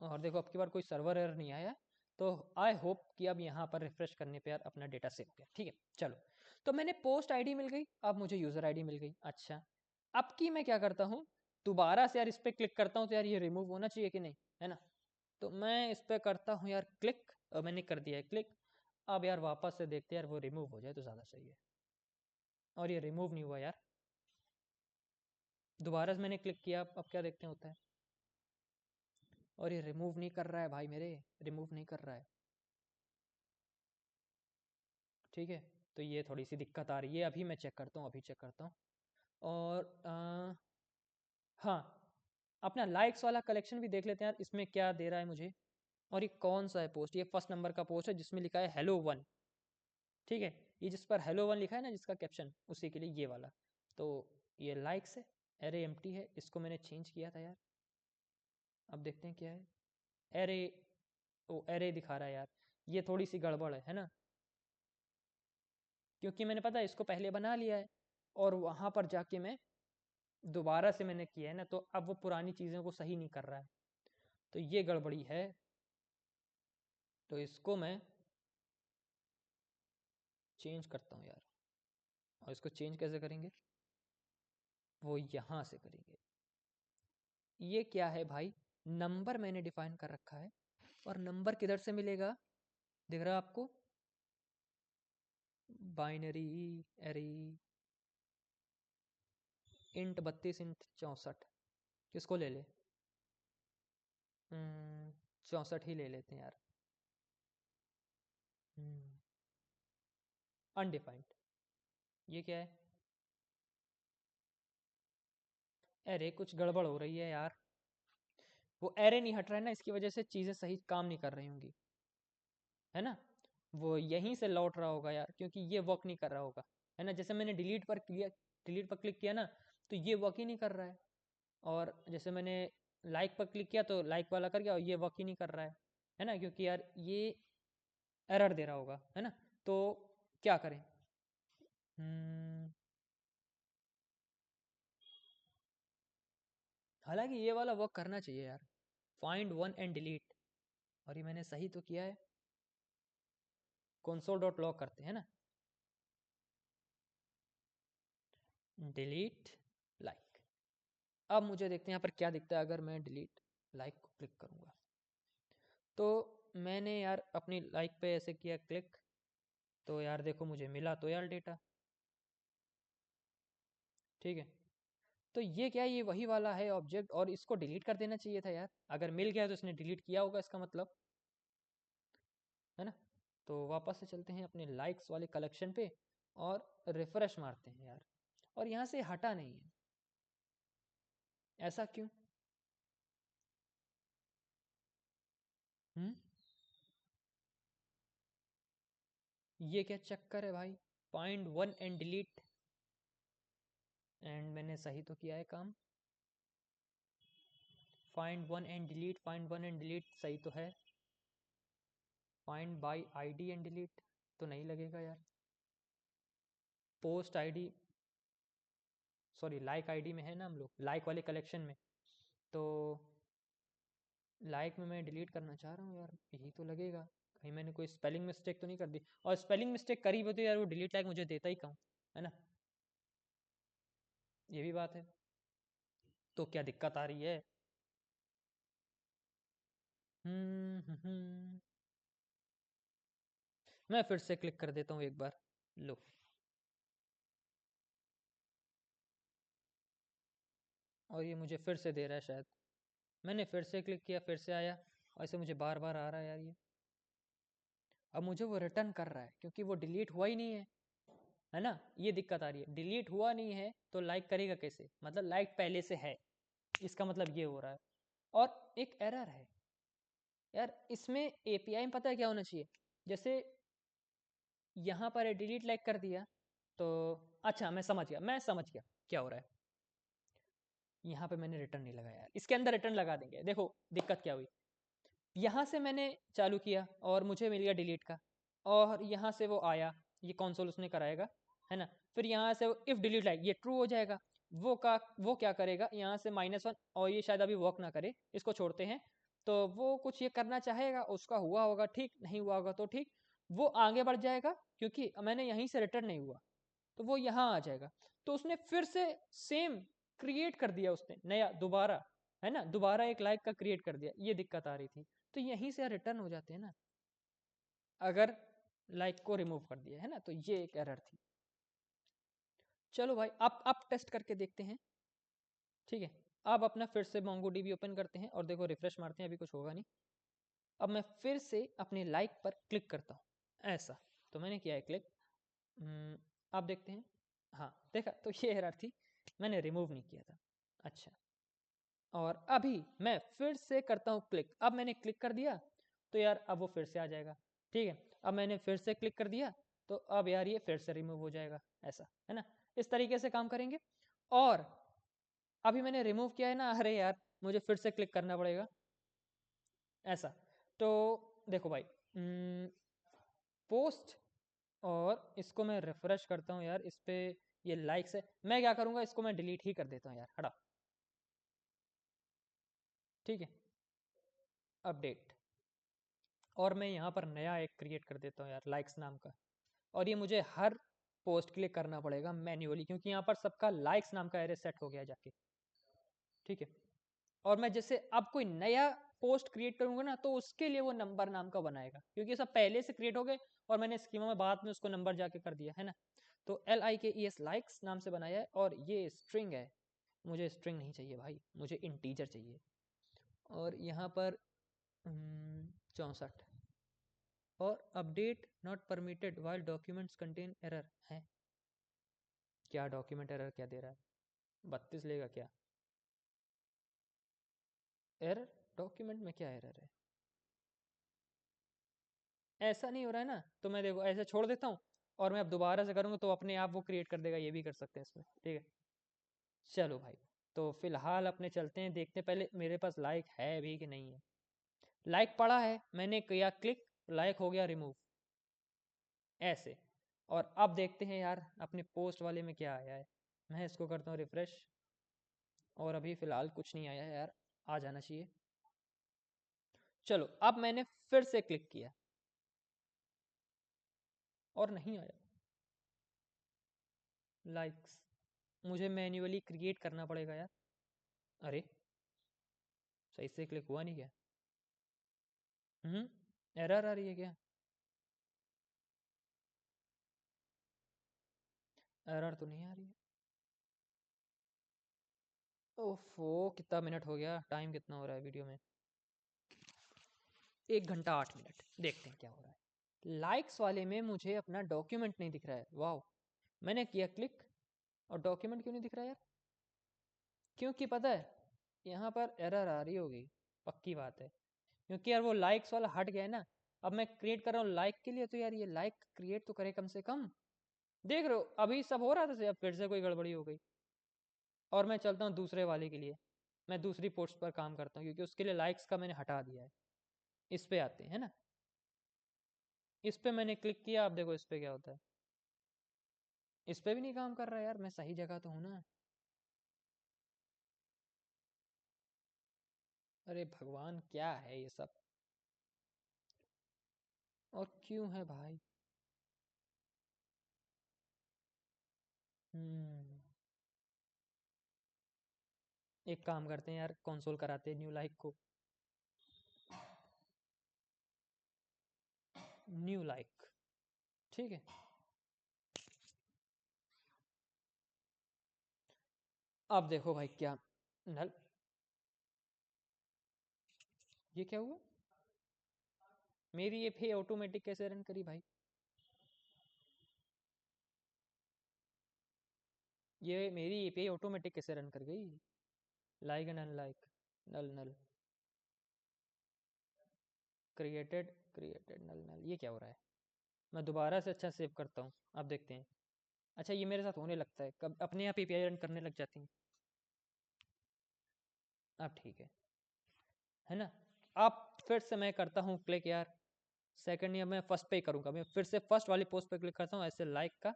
और देखो अब की बार कोई सर्वर एरर नहीं आया। तो आई होप कि अब यहाँ पर रिफ्रेश करने पे यार अपना डेटा सेव हो गया। ठीक है, चलो। तो मैंने पोस्ट आईडी मिल गई, अब मुझे यूज़र आईडी मिल गई। अच्छा, अब की मैं क्या करता हूँ, दोबारा से यार इस पर क्लिक करता हूँ तो यार ये रिमूव होना चाहिए कि नहीं, है ना? तो मैं इस पर करता हूँ यार क्लिक, और मैंने कर दिया है क्लिक। अब यार वापस से देखते हैं यार वो रिमूव हो जाए तो ज़्यादा सही है। और ये रिमूव नहीं हुआ यार। दोबारा से मैंने क्लिक किया, अब क्या देखते हैं होता है। और ये रिमूव नहीं कर रहा है भाई मेरे, रिमूव नहीं कर रहा है। ठीक है, तो ये थोड़ी सी दिक्कत आ रही है। अभी मैं चेक करता हूँ, अभी चेक करता हूँ। और हाँ, अपना लाइक्स वाला कलेक्शन भी देख लेते हैं यार, इसमें क्या दे रहा है मुझे। और ये कौन सा है पोस्ट, ये फर्स्ट नंबर का पोस्ट है जिसमें लिखा है हेलो वन। ठीक है, ये जिस पर हेलो वन लिखा है ना, जिसका कैप्शन, उसी के लिए ये वाला। तो ये लाइक्स है, एरे एम्प्टी है, इसको मैंने चेंज किया था यार। अब देखते हैं क्या है। एरे, ओ एरे दिखा रहा है यार, ये थोड़ी सी गड़बड़ है ना? क्योंकि मैंने पता है इसको पहले बना लिया है, और वहाँ पर जाके मैं दोबारा से मैंने किया है ना, तो अब वो पुरानी चीज़ों को सही नहीं कर रहा है। तो ये गड़बड़ी है। तो इसको मैं चेंज करता हूँ यार। और इसको चेंज कैसे करेंगे, वो यहाँ से करेंगे। ये क्या है भाई, नंबर मैंने डिफाइन कर रखा है, और नंबर किधर से मिलेगा, दिख रहा है आपको? बाइनरी एरे इंट 32 इंट 64, किसको ले ले? 64 ही ले लेते हैं यार। अनडिफाइंड, ये क्या है? अरे कुछ गड़बड़ हो रही है यार, वो एरे नहीं हट रहा है ना, इसकी वजह से चीज़ें सही काम नहीं कर रही होंगी, है ना? वो यहीं से लौट रहा होगा यार, क्योंकि ये वर्क नहीं कर रहा होगा, है ना? जैसे मैंने डिलीट पर क्लिक किया ना, तो ये वर्क ही नहीं कर रहा है। और जैसे मैंने लाइक पर क्लिक किया तो लाइक वाला कर गया, और ये वर्क ही नहीं कर रहा है ना? क्योंकि यार ये एरर दे रहा होगा, है ना? तो क्या करें? हम्म, हालांकि ये वाला वर्क करना चाहिए यार, फाइंड वन एंड डिलीट। और ये मैंने सही तो किया है। console डॉट लॉग करते हैं ना, डिलीट लाइक। अब मुझे देखते हैं यहाँ पर क्या दिखता है अगर मैं डिलीट लाइक को क्लिक करूँगा। तो मैंने यार अपनी लाइक पे ऐसे किया क्लिक, तो यार देखो मुझे मिला तो यार डेटा। ठीक है, तो ये क्या है, ये वही वाला है ऑब्जेक्ट, और इसको डिलीट कर देना चाहिए था यार। अगर मिल गया तो इसने डिलीट किया होगा इसका मतलब, है ना? तो वापस से चलते हैं अपने लाइक्स वाले कलेक्शन पे, और रिफ्रेश मारते हैं यार। और यहाँ से हटा नहीं है, ऐसा क्यों? हम्म, ये क्या चक्कर है भाई? Find one and delete, and मैंने सही तो किया है काम। Find one and delete, find one and delete सही तो है। Find by ID and delete तो नहीं लगेगा यार। Post ID, sorry like ID में है ना हम लोग, लाइक वाले कलेक्शन में। तो लाइक में मैं डिलीट करना चाह रहा हूँ यार, यही तो लगेगा। कहीं मैंने कोई स्पेलिंग मिस्टेक तो नहीं कर दी? और स्पेलिंग मिस्टेक करी भी तो यार वो डिलीट लाइक मुझे देता ही कम, है ना? ये भी बात है। तो क्या दिक्कत आ रही है? हम्म। मैं फिर से क्लिक कर देता हूँ एक बार, लो। और ये मुझे फिर से दे रहा है शायद। मैंने फिर से क्लिक किया, फिर से आया। ऐसे मुझे बार बार आ रहा है यार ये। अब मुझे वो रिटर्न कर रहा है क्योंकि वो डिलीट हुआ ही नहीं है ना? ये दिक्कत आ रही है, डिलीट हुआ नहीं है तो लाइक करेगा कैसे? मतलब लाइक पहले से है, इसका मतलब ये हो रहा है। और एक एरर है यार इसमें। एपीआई में पता है क्या होना चाहिए, जैसे यहाँ पर डिलीट लाइक कर दिया तो अच्छा मैं समझ गया क्या हो रहा है। यहाँ पे मैंने रिटर्न नहीं लगाया यार, इसके अंदर रिटर्न लगा देंगे। देखो दिक्कत क्या हुई, यहाँ से मैंने चालू किया और मुझे मिल गया डिलीट का, और यहाँ से वो आया, ये कंसोल उसने कराएगा है ना। फिर यहाँ से इफ डिलीट लाइक ये ट्रू हो जाएगा, वो क्या करेगा यहाँ से -1, और ये शायद अभी वर्क ना करे, इसको छोड़ते हैं। तो वो कुछ ये करना चाहेगा, उसका हुआ होगा ठीक, नहीं हुआ होगा तो ठीक, वो आगे बढ़ जाएगा क्योंकि मैंने यहीं से रिटर्न नहीं हुआ, तो वो यहाँ आ जाएगा। तो उसने फिर से सेम क्रिएट कर दिया उसने नया दोबारा, है ना, दोबारा एक लाइक का क्रिएट कर दिया, ये दिक्कत आ रही थी। तो यहीं से रिटर्न हो जाते हैं ना अगर लाइक को रिमूव कर दिया है ना, तो ये एक एरर थी। चलो भाई आप टेस्ट करके देखते हैं, ठीक है। अब अपना फिर से MongoDB ओपन करते हैं और देखो रिफ्रेश मारते हैं, अभी कुछ होगा नहीं। अब मैं फिर से अपने लाइक पर क्लिक करता हूँ ऐसा, तो मैंने किया है क्लिक। आप देखते हैं, हाँ देखा, तो ये एरर थी, मैंने रिमूव नहीं किया था। अच्छा, और अभी मैं फिर से करता हूँ क्लिक, अब मैंने क्लिक कर दिया तो यार अब वो फिर से आ जाएगा, ठीक है। अब मैंने फिर से क्लिक कर दिया तो अब यार ये फिर से रिमूव हो जाएगा, ऐसा है ना। इस तरीके से काम करेंगे। और अभी मैंने रिमूव किया है ना, अरे यार मुझे फिर से क्लिक करना पड़ेगा ऐसा। तो देखो भाई, पोस्ट, और इसको मैं रिफ्रेश करता हूँ यार, इस पे ये लाइक्स है, मैं क्या करूँगा, इसको मैं डिलीट ही कर देता हूँ यार, हटा, ठीक है। अपडेट, और मैं यहाँ पर नया एक क्रिएट कर देता हूँ यार, लाइक्स नाम का। और ये मुझे हर पोस्ट के लिए करना पड़ेगा मैन्युअली, क्योंकि यहाँ पर सबका लाइक्स नाम का एरे सेट हो गया जाके, ठीक है। और मैं जैसे अब कोई नया पोस्ट क्रिएट करूंगा ना, तो उसके लिए वो नंबर नाम का बनाएगा, क्योंकि सब पहले से क्रिएट हो गए और मैंने स्कीमा में बाद में उसको नंबर जाके कर दिया है ना। तो LIKES लाइक्स नाम से बनाया है, और ये स्ट्रिंग है, मुझे स्ट्रिंग नहीं चाहिए भाई, मुझे इंटीजर चाहिए। और यहाँ पर 64, और update not permitted while documents contain error है। क्या डॉक्यूमेंट एरर क्या दे रहा है, 32 लेगा क्या एरर, डॉक्यूमेंट में क्या एरर है, ऐसा नहीं हो रहा है ना। तो मैं देखो ऐसे छोड़ देता हूँ, और मैं अब दोबारा से करूँगा तो अपने आप वो क्रिएट कर देगा, ये भी कर सकते हैं इसमें, ठीक है। चलो भाई, तो फिलहाल अपने चलते हैं, देखते हैं पहले मेरे पास लाइक है भी कि नहीं है। लाइक पड़ा है, मैंने किया क्लिक, लाइक हो गया रिमूव ऐसे। और अब देखते हैं यार अपने पोस्ट वाले में क्या आया है, मैं इसको करता हूँ रिफ्रेश, और अभी फ़िलहाल कुछ नहीं आया है यार, आ जाना चाहिए। चलो अब मैंने फिर से क्लिक किया और नहीं आया लाइक्स, मुझे मैन्युअली क्रिएट करना पड़ेगा यार। अरे सही से क्लिक हुआ नहीं क्या, एरर आ रही है क्या, एरर तो नहीं आ रही है। ओफो, कितना मिनट हो गया, टाइम कितना हो रहा है वीडियो में, 1 घंटा 8 मिनट। देखते हैं क्या हो रहा है। लाइक्स वाले में मुझे अपना डॉक्यूमेंट नहीं दिख रहा है, वाह। मैंने किया क्लिक और डॉक्यूमेंट क्यों नहीं दिख रहा है यार, क्योंकि पता है यहाँ पर एरर आ रही होगी, पक्की बात है, क्योंकि यार वो लाइक्स वाला हट गया है ना। अब मैं क्रिएट कर रहा हूँ लाइक के लिए, तो यार ये लाइक क्रिएट तो करे कम से कम। देख रहे हो अभी सब हो रहा था, अब फिर से कोई गड़बड़ी हो गई। और मैं चलता हूँ दूसरे वाले के लिए, मैं दूसरी पोस्ट पर काम करता हूँ, क्योंकि उसके लिए लाइक्स का मैंने हटा दिया है। इस पे आते हैं ना, इस पे मैंने क्लिक किया, अब देखो इस पे क्या होता है, इस पे भी नहीं काम कर रहा है यार, मैं सही जगह तो हूँ ना। अरे भगवान क्या है ये सब, और क्यों है भाई। हम्म एक काम करते हैं यार, कंसोल कराते हैं न्यू लाइक को, न्यू लाइक, ठीक है। अब देखो भाई क्या, नल, ये क्या हुआ, मेरी ये पे ऑटोमेटिक कैसे रन करी भाई, ये मेरी ये पे ऑटोमेटिक कैसे रन कर गई, like and unlike, null null, created created null null, ये क्या हो रहा है? मैं दोबारा से अच्छा सेव करता हूँ, अब देखते हैं। अच्छा ये मेरे साथ होने लगता है, कब अपने आप API रन करने लग जाती हैं। अब ठीक है ना? अब फिर से मैं करता हूँ क्लिक यार, सेकंड या मैं फर्स्ट पे ही करूँगा, मैं फिर से फर्स्ट वाली पोस्ट पे क्लिक करता हूँ ऐसे लाइक का,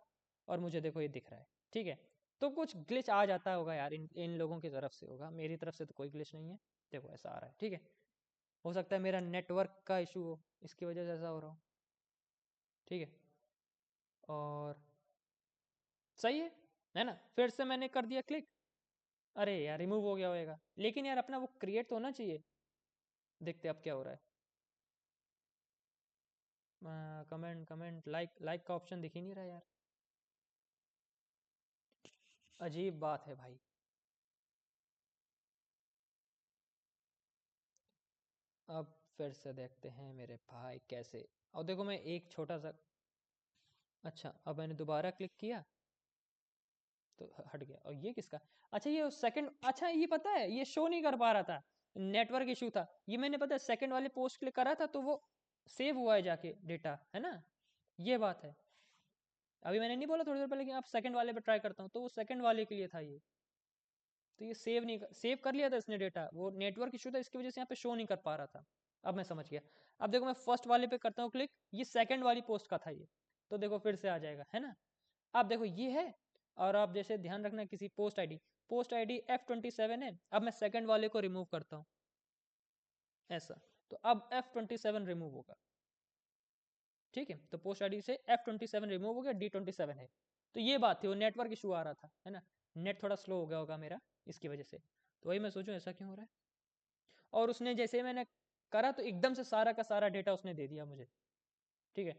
और मुझे देखो ये दिख रहा है। ठीक है, तो कुछ ग्लिच आ जाता होगा यार, इन लोगों की तरफ से होगा, मेरी तरफ से तो कोई ग्लिच नहीं है। देखो ऐसा आ रहा है, ठीक है, हो सकता है मेरा नेटवर्क का इशू हो, इसकी वजह से ऐसा हो रहा हो। ठीक है, और सही है ना? फिर से मैंने कर दिया क्लिक, अरे यार रिमूव हो गया होएगा, लेकिन यार अपना वो क्रिएट तो होना चाहिए। देखते अब क्या हो रहा है। कमेंट कमेंट लाइक लाइक का ऑप्शन दिख ही नहीं रहा यार, अजीब बात है भाई। अब फिर से देखते हैं मेरे भाई कैसे। और देखो मैं एक छोटा सा, अच्छा अब मैंने दोबारा क्लिक किया तो हट गया। और ये किसका? अच्छा ये सेकंड, अच्छा ये पता है ये शो नहीं कर पा रहा था, नेटवर्क इशू था ये, मैंने पता है सेकंड वाले पोस्ट क्लिक करा था तो वो सेव हुआ है जाके डेटा, है ना? ये बात है। अभी मैंने नहीं बोला थोड़ी देर पहले कि आप सेकंड वाले पे ट्राई करता हूँ, तो वो सेकंड वाले के लिए था ये, तो ये सेव नहीं सेव कर लिया था इसने डेटा, वो नेटवर्क इशू था इसकी वजह से यहाँ पे शो नहीं कर पा रहा था। अब मैं समझ गया। अब देखो मैं फर्स्ट वाले पे करता हूँ क्लिक, ये सेकंड वाली पोस्ट का था ये, तो देखो फिर से आ जाएगा, है ना? अब देखो ये है, और आप जैसे ध्यान रखना किसी पोस्ट आईडी F27 है। अब मैं सेकंड वाले को रिमूव करता हूँ ऐसा, तो अब F27 रिमूव होगा। ठीक है, तो पोस्ट आईडी से F27 रिमूव हो गया, D27 है। तो ये बात थी, वो नेटवर्क इशू आ रहा था, है ना? नेट थोड़ा स्लो हो गया होगा मेरा इसकी वजह से, तो वही मैं सोचूं ऐसा क्यों हो रहा है। और उसने जैसे मैंने करा तो एकदम से सारा का सारा डेटा उसने दे दिया मुझे। ठीक है,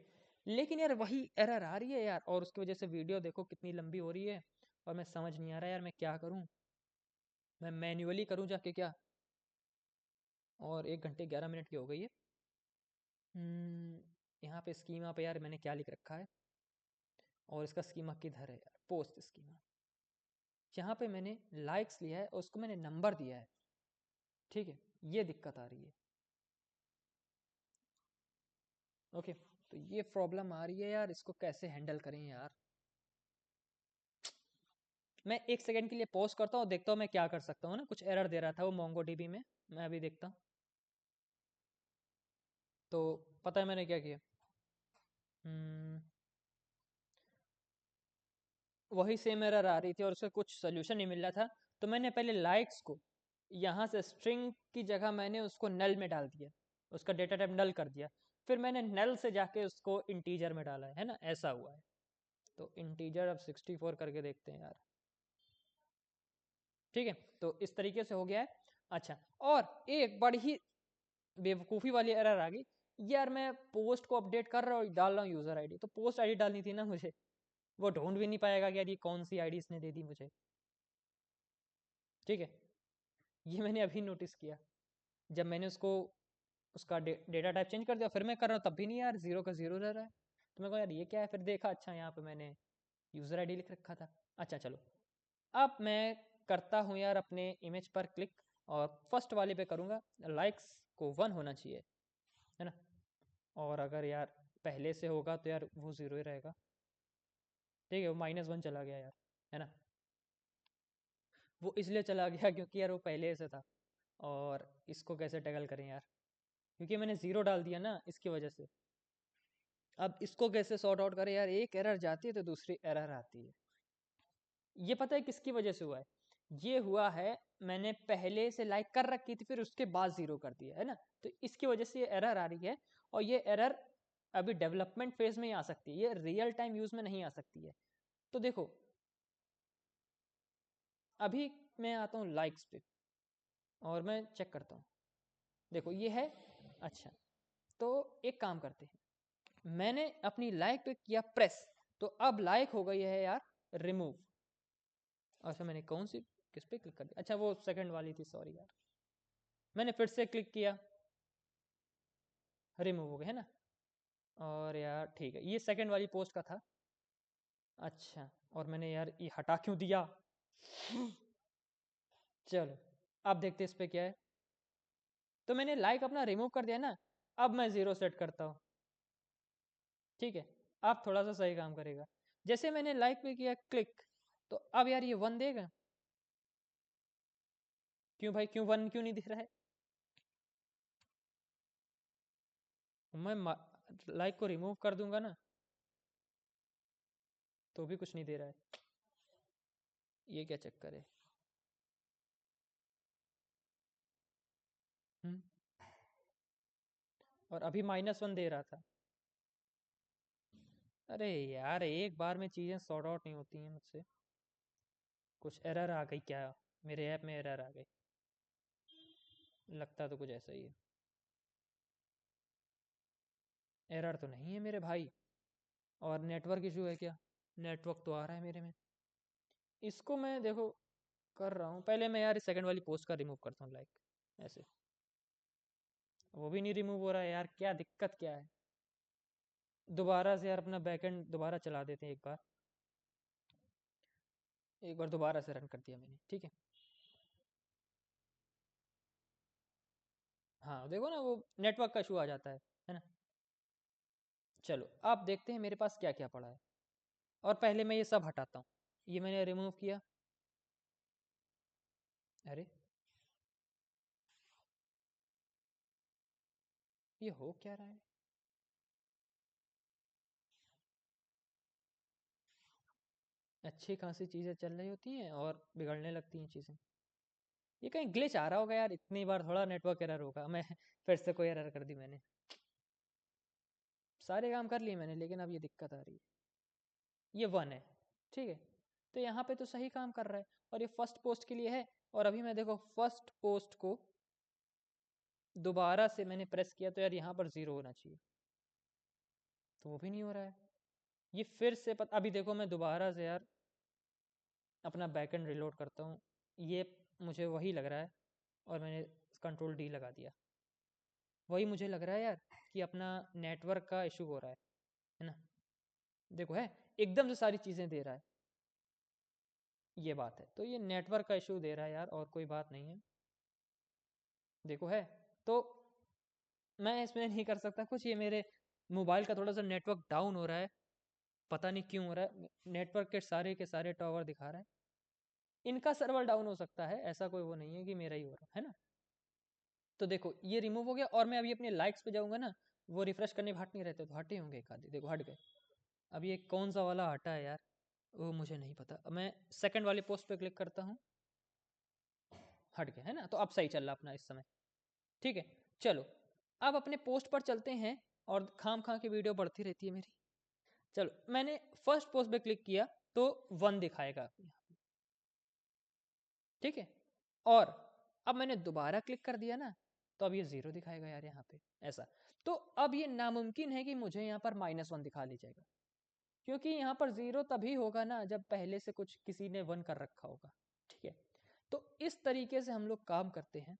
लेकिन यार वही एरर आ रही है यार, और उसकी वजह से वीडियो देखो कितनी लंबी हो रही है, और मैं समझ नहीं आ रहा यार मैं क्या करूं, मैं मैन्युअली करूं जाके क्या? और 1 घंटे 11 मिनट की हो गई है। यहाँ पे स्कीमा पे यार मैंने क्या लिख रखा है, और इसका स्कीमा किधर है यार? पोस्ट स्कीमा, जहाँ पे मैंने लाइक्स लिया है और उसको मैंने नंबर दिया है। ठीक है, ये दिक्कत आ रही है। ओके, तो ये प्रॉब्लम आ रही है यार, इसको कैसे हैंडल करें यार? मैं 1 सेकंड के लिए पॉज करता हूँ, देखता हूँ मैं क्या कर सकता हूँ ना। कुछ एरर दे रहा था वो MongoDB में, मैं अभी देखता हूँ। तो पता है मैंने क्या किया? हम्म, वही सेम एरर आ रही थी और उसका कुछ सोल्यूशन नहीं मिल रहा था, तो मैंने पहले लाइक्स को यहाँ से स्ट्रिंग की जगह मैंने उसको नल में डाल दिया, उसका डेटा टाइप नल कर दिया, फिर मैंने नल से जाके उसको इंटीजर में डाला है ना, ऐसा हुआ है। तो इंटीजर अब 64 करके देखते हैं यार। ठीक है, तो इस तरीके से हो गया है। अच्छा, और एक बड़ी ही बेवकूफ़ी वाली एरर आ गई यार, मैं पोस्ट को अपडेट कर रहा हूँ, डाल रहा हूँ यूज़र आईडी, तो पोस्ट आईडी डालनी थी ना मुझे, वो ढूंढ भी नहीं पाएगा कि यार ये कौन सी आईडी इसने दे दी मुझे। ठीक है, ये मैंने अभी नोटिस किया, जब मैंने उसको उसका डेटा टाइप चेंज कर दिया, फिर मैं कर रहा हूँ तब भी नहीं यार, जीरो का जीरो रह रहा है। तो मैं कहा यार ये क्या है, फिर देखा अच्छा यहाँ पे मैंने यूज़र आईडी लिख रखा था। अच्छा चलो, अब मैं करता हूँ यार अपने इमेज पर क्लिक, और फर्स्ट वाले पे करूँगा, लाइक्स को 1 होना चाहिए, है ना? और अगर यार पहले से होगा तो यार वो ज़ीरो ही रहेगा। ठीक है, वो -1 चला गया यार, है ना? वो इसलिए चला गया क्योंकि यार वो पहले से था, और इसको कैसे टैकल करें यार, क्योंकि मैंने ज़ीरो डाल दिया ना इसकी वजह से। अब इसको कैसे सॉर्ट आउट करें यार, एक एरर जाती है तो दूसरी एरर आती है। ये पता है किसकी वजह से हुआ है? ये हुआ है, मैंने पहले से लाइक कर रखी थी फिर उसके बाद ज़ीरो कर दिया है ना, तो इसकी वजह से ये एरर आ रही है। और ये एरर अभी डेवलपमेंट फेज में ही आ सकती है, ये रियल टाइम यूज़ में नहीं आ सकती है। तो देखो अभी मैं आता हूँ लाइक्स पे, और मैं चेक करता हूँ, देखो ये है। अच्छा, तो एक काम करते हैं, मैंने अपनी लाइक पे किया प्रेस, तो अब लाइक हो गई है यार रिमूव। अच्छा मैंने कौन सी, किस पे क्लिक कर दिया? अच्छा वो सेकंड वाली थी, सॉरी यार, मैंने फिर से क्लिक किया, रिमूव हो गया, है ना? और यार ठीक है, ये सेकंड वाली पोस्ट का था। अच्छा, और मैंने यार ये हटा क्यों दिया? चलो अब देखते इस पे क्या है। तो मैंने लाइक अपना रिमूव कर दिया ना, अब मैं 0 सेट करता हूँ, ठीक है। अब थोड़ा सा सही काम करेगा। जैसे मैंने लाइक पे किया क्लिक, तो अब यार ये 1 देगा। क्यों भाई, क्यों 1 क्यों नहीं दिख रहा है? मैं लाइक को रिमूव कर दूंगा ना, तो भी कुछ नहीं दे रहा है। ये क्या चक्कर है? हम्म। और अभी -1 दे रहा था। अरे यार, एक बार में चीज़ें सॉर्ट आउट नहीं होती हैं मुझसे। कुछ एरर आ गई क्या? मेरे ऐप में एरर आ गई, लगता तो कुछ ऐसा ही है। एरर तो नहीं है मेरे भाई। और नेटवर्क इशू है क्या? नेटवर्क तो आ रहा है मेरे में। इसको मैं देखो कर रहा हूँ। पहले मैं यार इस सेकंड वाली पोस्ट का रिमूव करता हूँ, लाइक ऐसे। वो भी नहीं रिमूव हो रहा है यार, क्या दिक्कत क्या है? दोबारा से यार अपना बैकएंड दोबारा चला देते हैं एक बार। एक बार दोबारा से रन कर दिया मैंने, ठीक है। हाँ देखो ना, वो नेटवर्क का इशू आ जाता है ना। चलो अब देखते हैं मेरे पास क्या क्या पड़ा है। और पहले मैं ये सब हटाता हूँ। ये मैंने रिमूव किया। अरे ये हो क्या रहा है? अच्छी खासी चीज़ें चल रही होती हैं और बिगड़ने लगती हैं चीज़ें। ये कहीं ग्लिच आ रहा होगा यार, इतनी बार थोड़ा नेटवर्क एरर होगा। मैं फिर से कोई एरर कर दी मैंने। सारे काम कर लिए मैंने, लेकिन अब ये दिक्कत आ रही है। ये 1 है, ठीक है। तो यहाँ पे तो सही काम कर रहा है, और ये फर्स्ट पोस्ट के लिए है। और अभी मैं देखो फर्स्ट पोस्ट को दोबारा से मैंने प्रेस किया, तो यार यहाँ पर 0 होना चाहिए, तो वो भी नहीं हो रहा है। ये फिर से अभी देखो मैं दोबारा से यार अपना बैकएंड रिलोड करता हूँ। ये मुझे वही लग रहा है, और मैंने Ctrl D लगा दिया। वही मुझे लग रहा है यार कि अपना नेटवर्क का इशू हो रहा है ना। देखो है, एकदम से सारी चीज़ें दे रहा है। ये बात है, तो ये नेटवर्क का इशू दे रहा है यार, और कोई बात नहीं है। देखो है, तो मैं इसमें नहीं कर सकता कुछ। ये मेरे मोबाइल का थोड़ा सा नेटवर्क डाउन हो रहा है, पता नहीं क्यों हो रहा है। नेटवर्क के सारे टावर दिखा रहा है। इनका सर्वर डाउन हो सकता है, ऐसा कोई वो नहीं है कि मेरा ही हो रहा है ना। तो देखो ये रिमूव हो गया, और मैं अभी अपने लाइक्स पे जाऊंगा ना, वो रिफ्रेश करने पे हट नहीं रहते, तो हटे होंगे एक आधे, देखो हट गए। अब ये कौन सा वाला हटा है यार, वो मुझे नहीं पता। अब मैं सेकंड वाले पोस्ट पे क्लिक करता हूँ, हट गया है ना। तो अब सही चल रहा अपना इस समय, ठीक है। चलो अब अपने पोस्ट पर चलते हैं, और खाम खा की वीडियो बढ़ती रहती है मेरी। चलो मैंने फर्स्ट पोस्ट पे क्लिक किया, तो 1 दिखाएगा, ठीक है। और अब मैंने दोबारा क्लिक कर दिया ना, तो अब ये 0 दिखाएगा यार यहाँ पे, ऐसा। तो अब ये नामुमकिन है कि मुझे यहाँ पर -1 दिखा ली जाएगा, क्योंकि यहाँ पर 0 तभी होगा ना जब पहले से कुछ किसी ने 1 कर रखा होगा, ठीक है। तो इस तरीके से हम लोग काम करते हैं,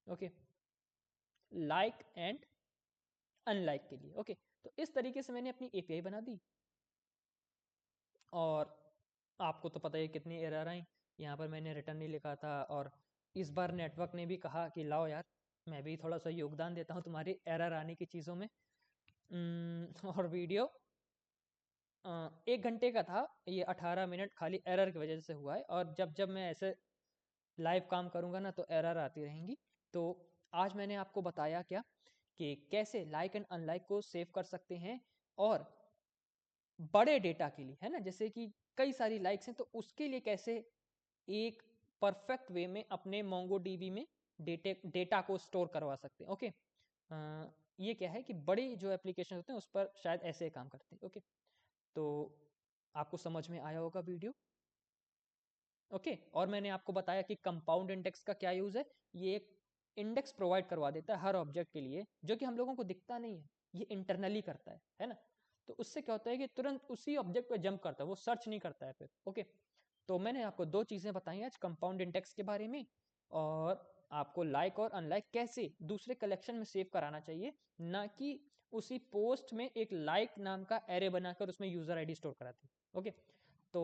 ओके, लाइक एंड अनलाइक के लिए, ओके। तो इस तरीके से मैंने अपनी एपीआई बना दी, और आपको तो पता ही कितनी एरर आई। यहाँ पर मैंने रिटर्न नहीं लिखा था, और इस बार नेटवर्क ने भी कहा कि लाओ यार, मैं भी थोड़ा सा योगदान देता हूँ तुम्हारी एरर आने की चीज़ों में। और वीडियो 1 घंटे का था, ये 18 मिनट खाली एरर की वजह से हुआ है। और जब जब मैं ऐसे लाइव काम करूँगा ना, तो एरर आती रहेंगी। तो आज मैंने आपको बताया क्या, कि कैसे लाइक एंड अनलाइक को सेव कर सकते हैं, और बड़े डेटा के लिए, है ना, जैसे कि कई सारी लाइक्स हैं, तो उसके लिए कैसे एक परफेक्ट वे में अपने MongoDB में डेटा को स्टोर करवा सकते हैं, ओके। ये क्या है कि बड़ी जो एप्लीकेशन होते हैं उस पर शायद ऐसे काम करते हैं, ओके। तो आपको समझ में आया होगा वीडियो, ओके। और मैंने आपको बताया कि कंपाउंड इंडेक्स का क्या यूज़ है। ये एक इंडेक्स प्रोवाइड करवा देता है हर ऑब्जेक्ट के लिए, जो कि हम लोगों को दिखता नहीं है, ये इंटरनली करता है ना। तो उससे क्या होता है कि तुरंत उसी ऑब्जेक्ट पे जंप करता है, वो सर्च नहीं करता है फिर, ओके। तो मैंने आपको 2 चीज़ें बताई आज, कंपाउंड इंडेक्स के बारे में, और आपको लाइक और अनलाइक कैसे दूसरे कलेक्शन में सेव कराना चाहिए, ना कि उसी पोस्ट में एक लाइक नाम का एरे बनाकर उसमें यूज़र आईडी स्टोर कराते, ओके। तो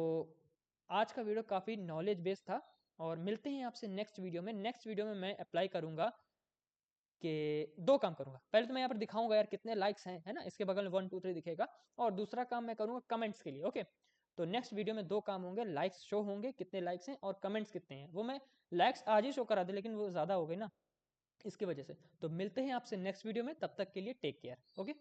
आज का वीडियो काफ़ी नॉलेज बेस्ड था, और मिलते हैं आपसे नेक्स्ट वीडियो में। नेक्स्ट वीडियो में मैं अप्लाई करूँगा कि 2 काम करूंगा। पहले तो मैं यहाँ पर दिखाऊंगा यार कितने लाइक्स हैं, है ना, इसके बगल में 1 2 3 दिखेगा। और दूसरा काम मैं करूंगा कमेंट्स के लिए। ओके, तो नेक्स्ट वीडियो में 2 काम होंगे, लाइक्स शो होंगे कितने लाइक्स हैं और कमेंट्स कितने हैं। वो मैं लाइक्स आज ही शो करा दे, लेकिन वो ज़्यादा हो गई ना इसकी वजह से। तो मिलते हैं आपसे नेक्स्ट वीडियो में, तब तक के लिए टेक केयर। ओके।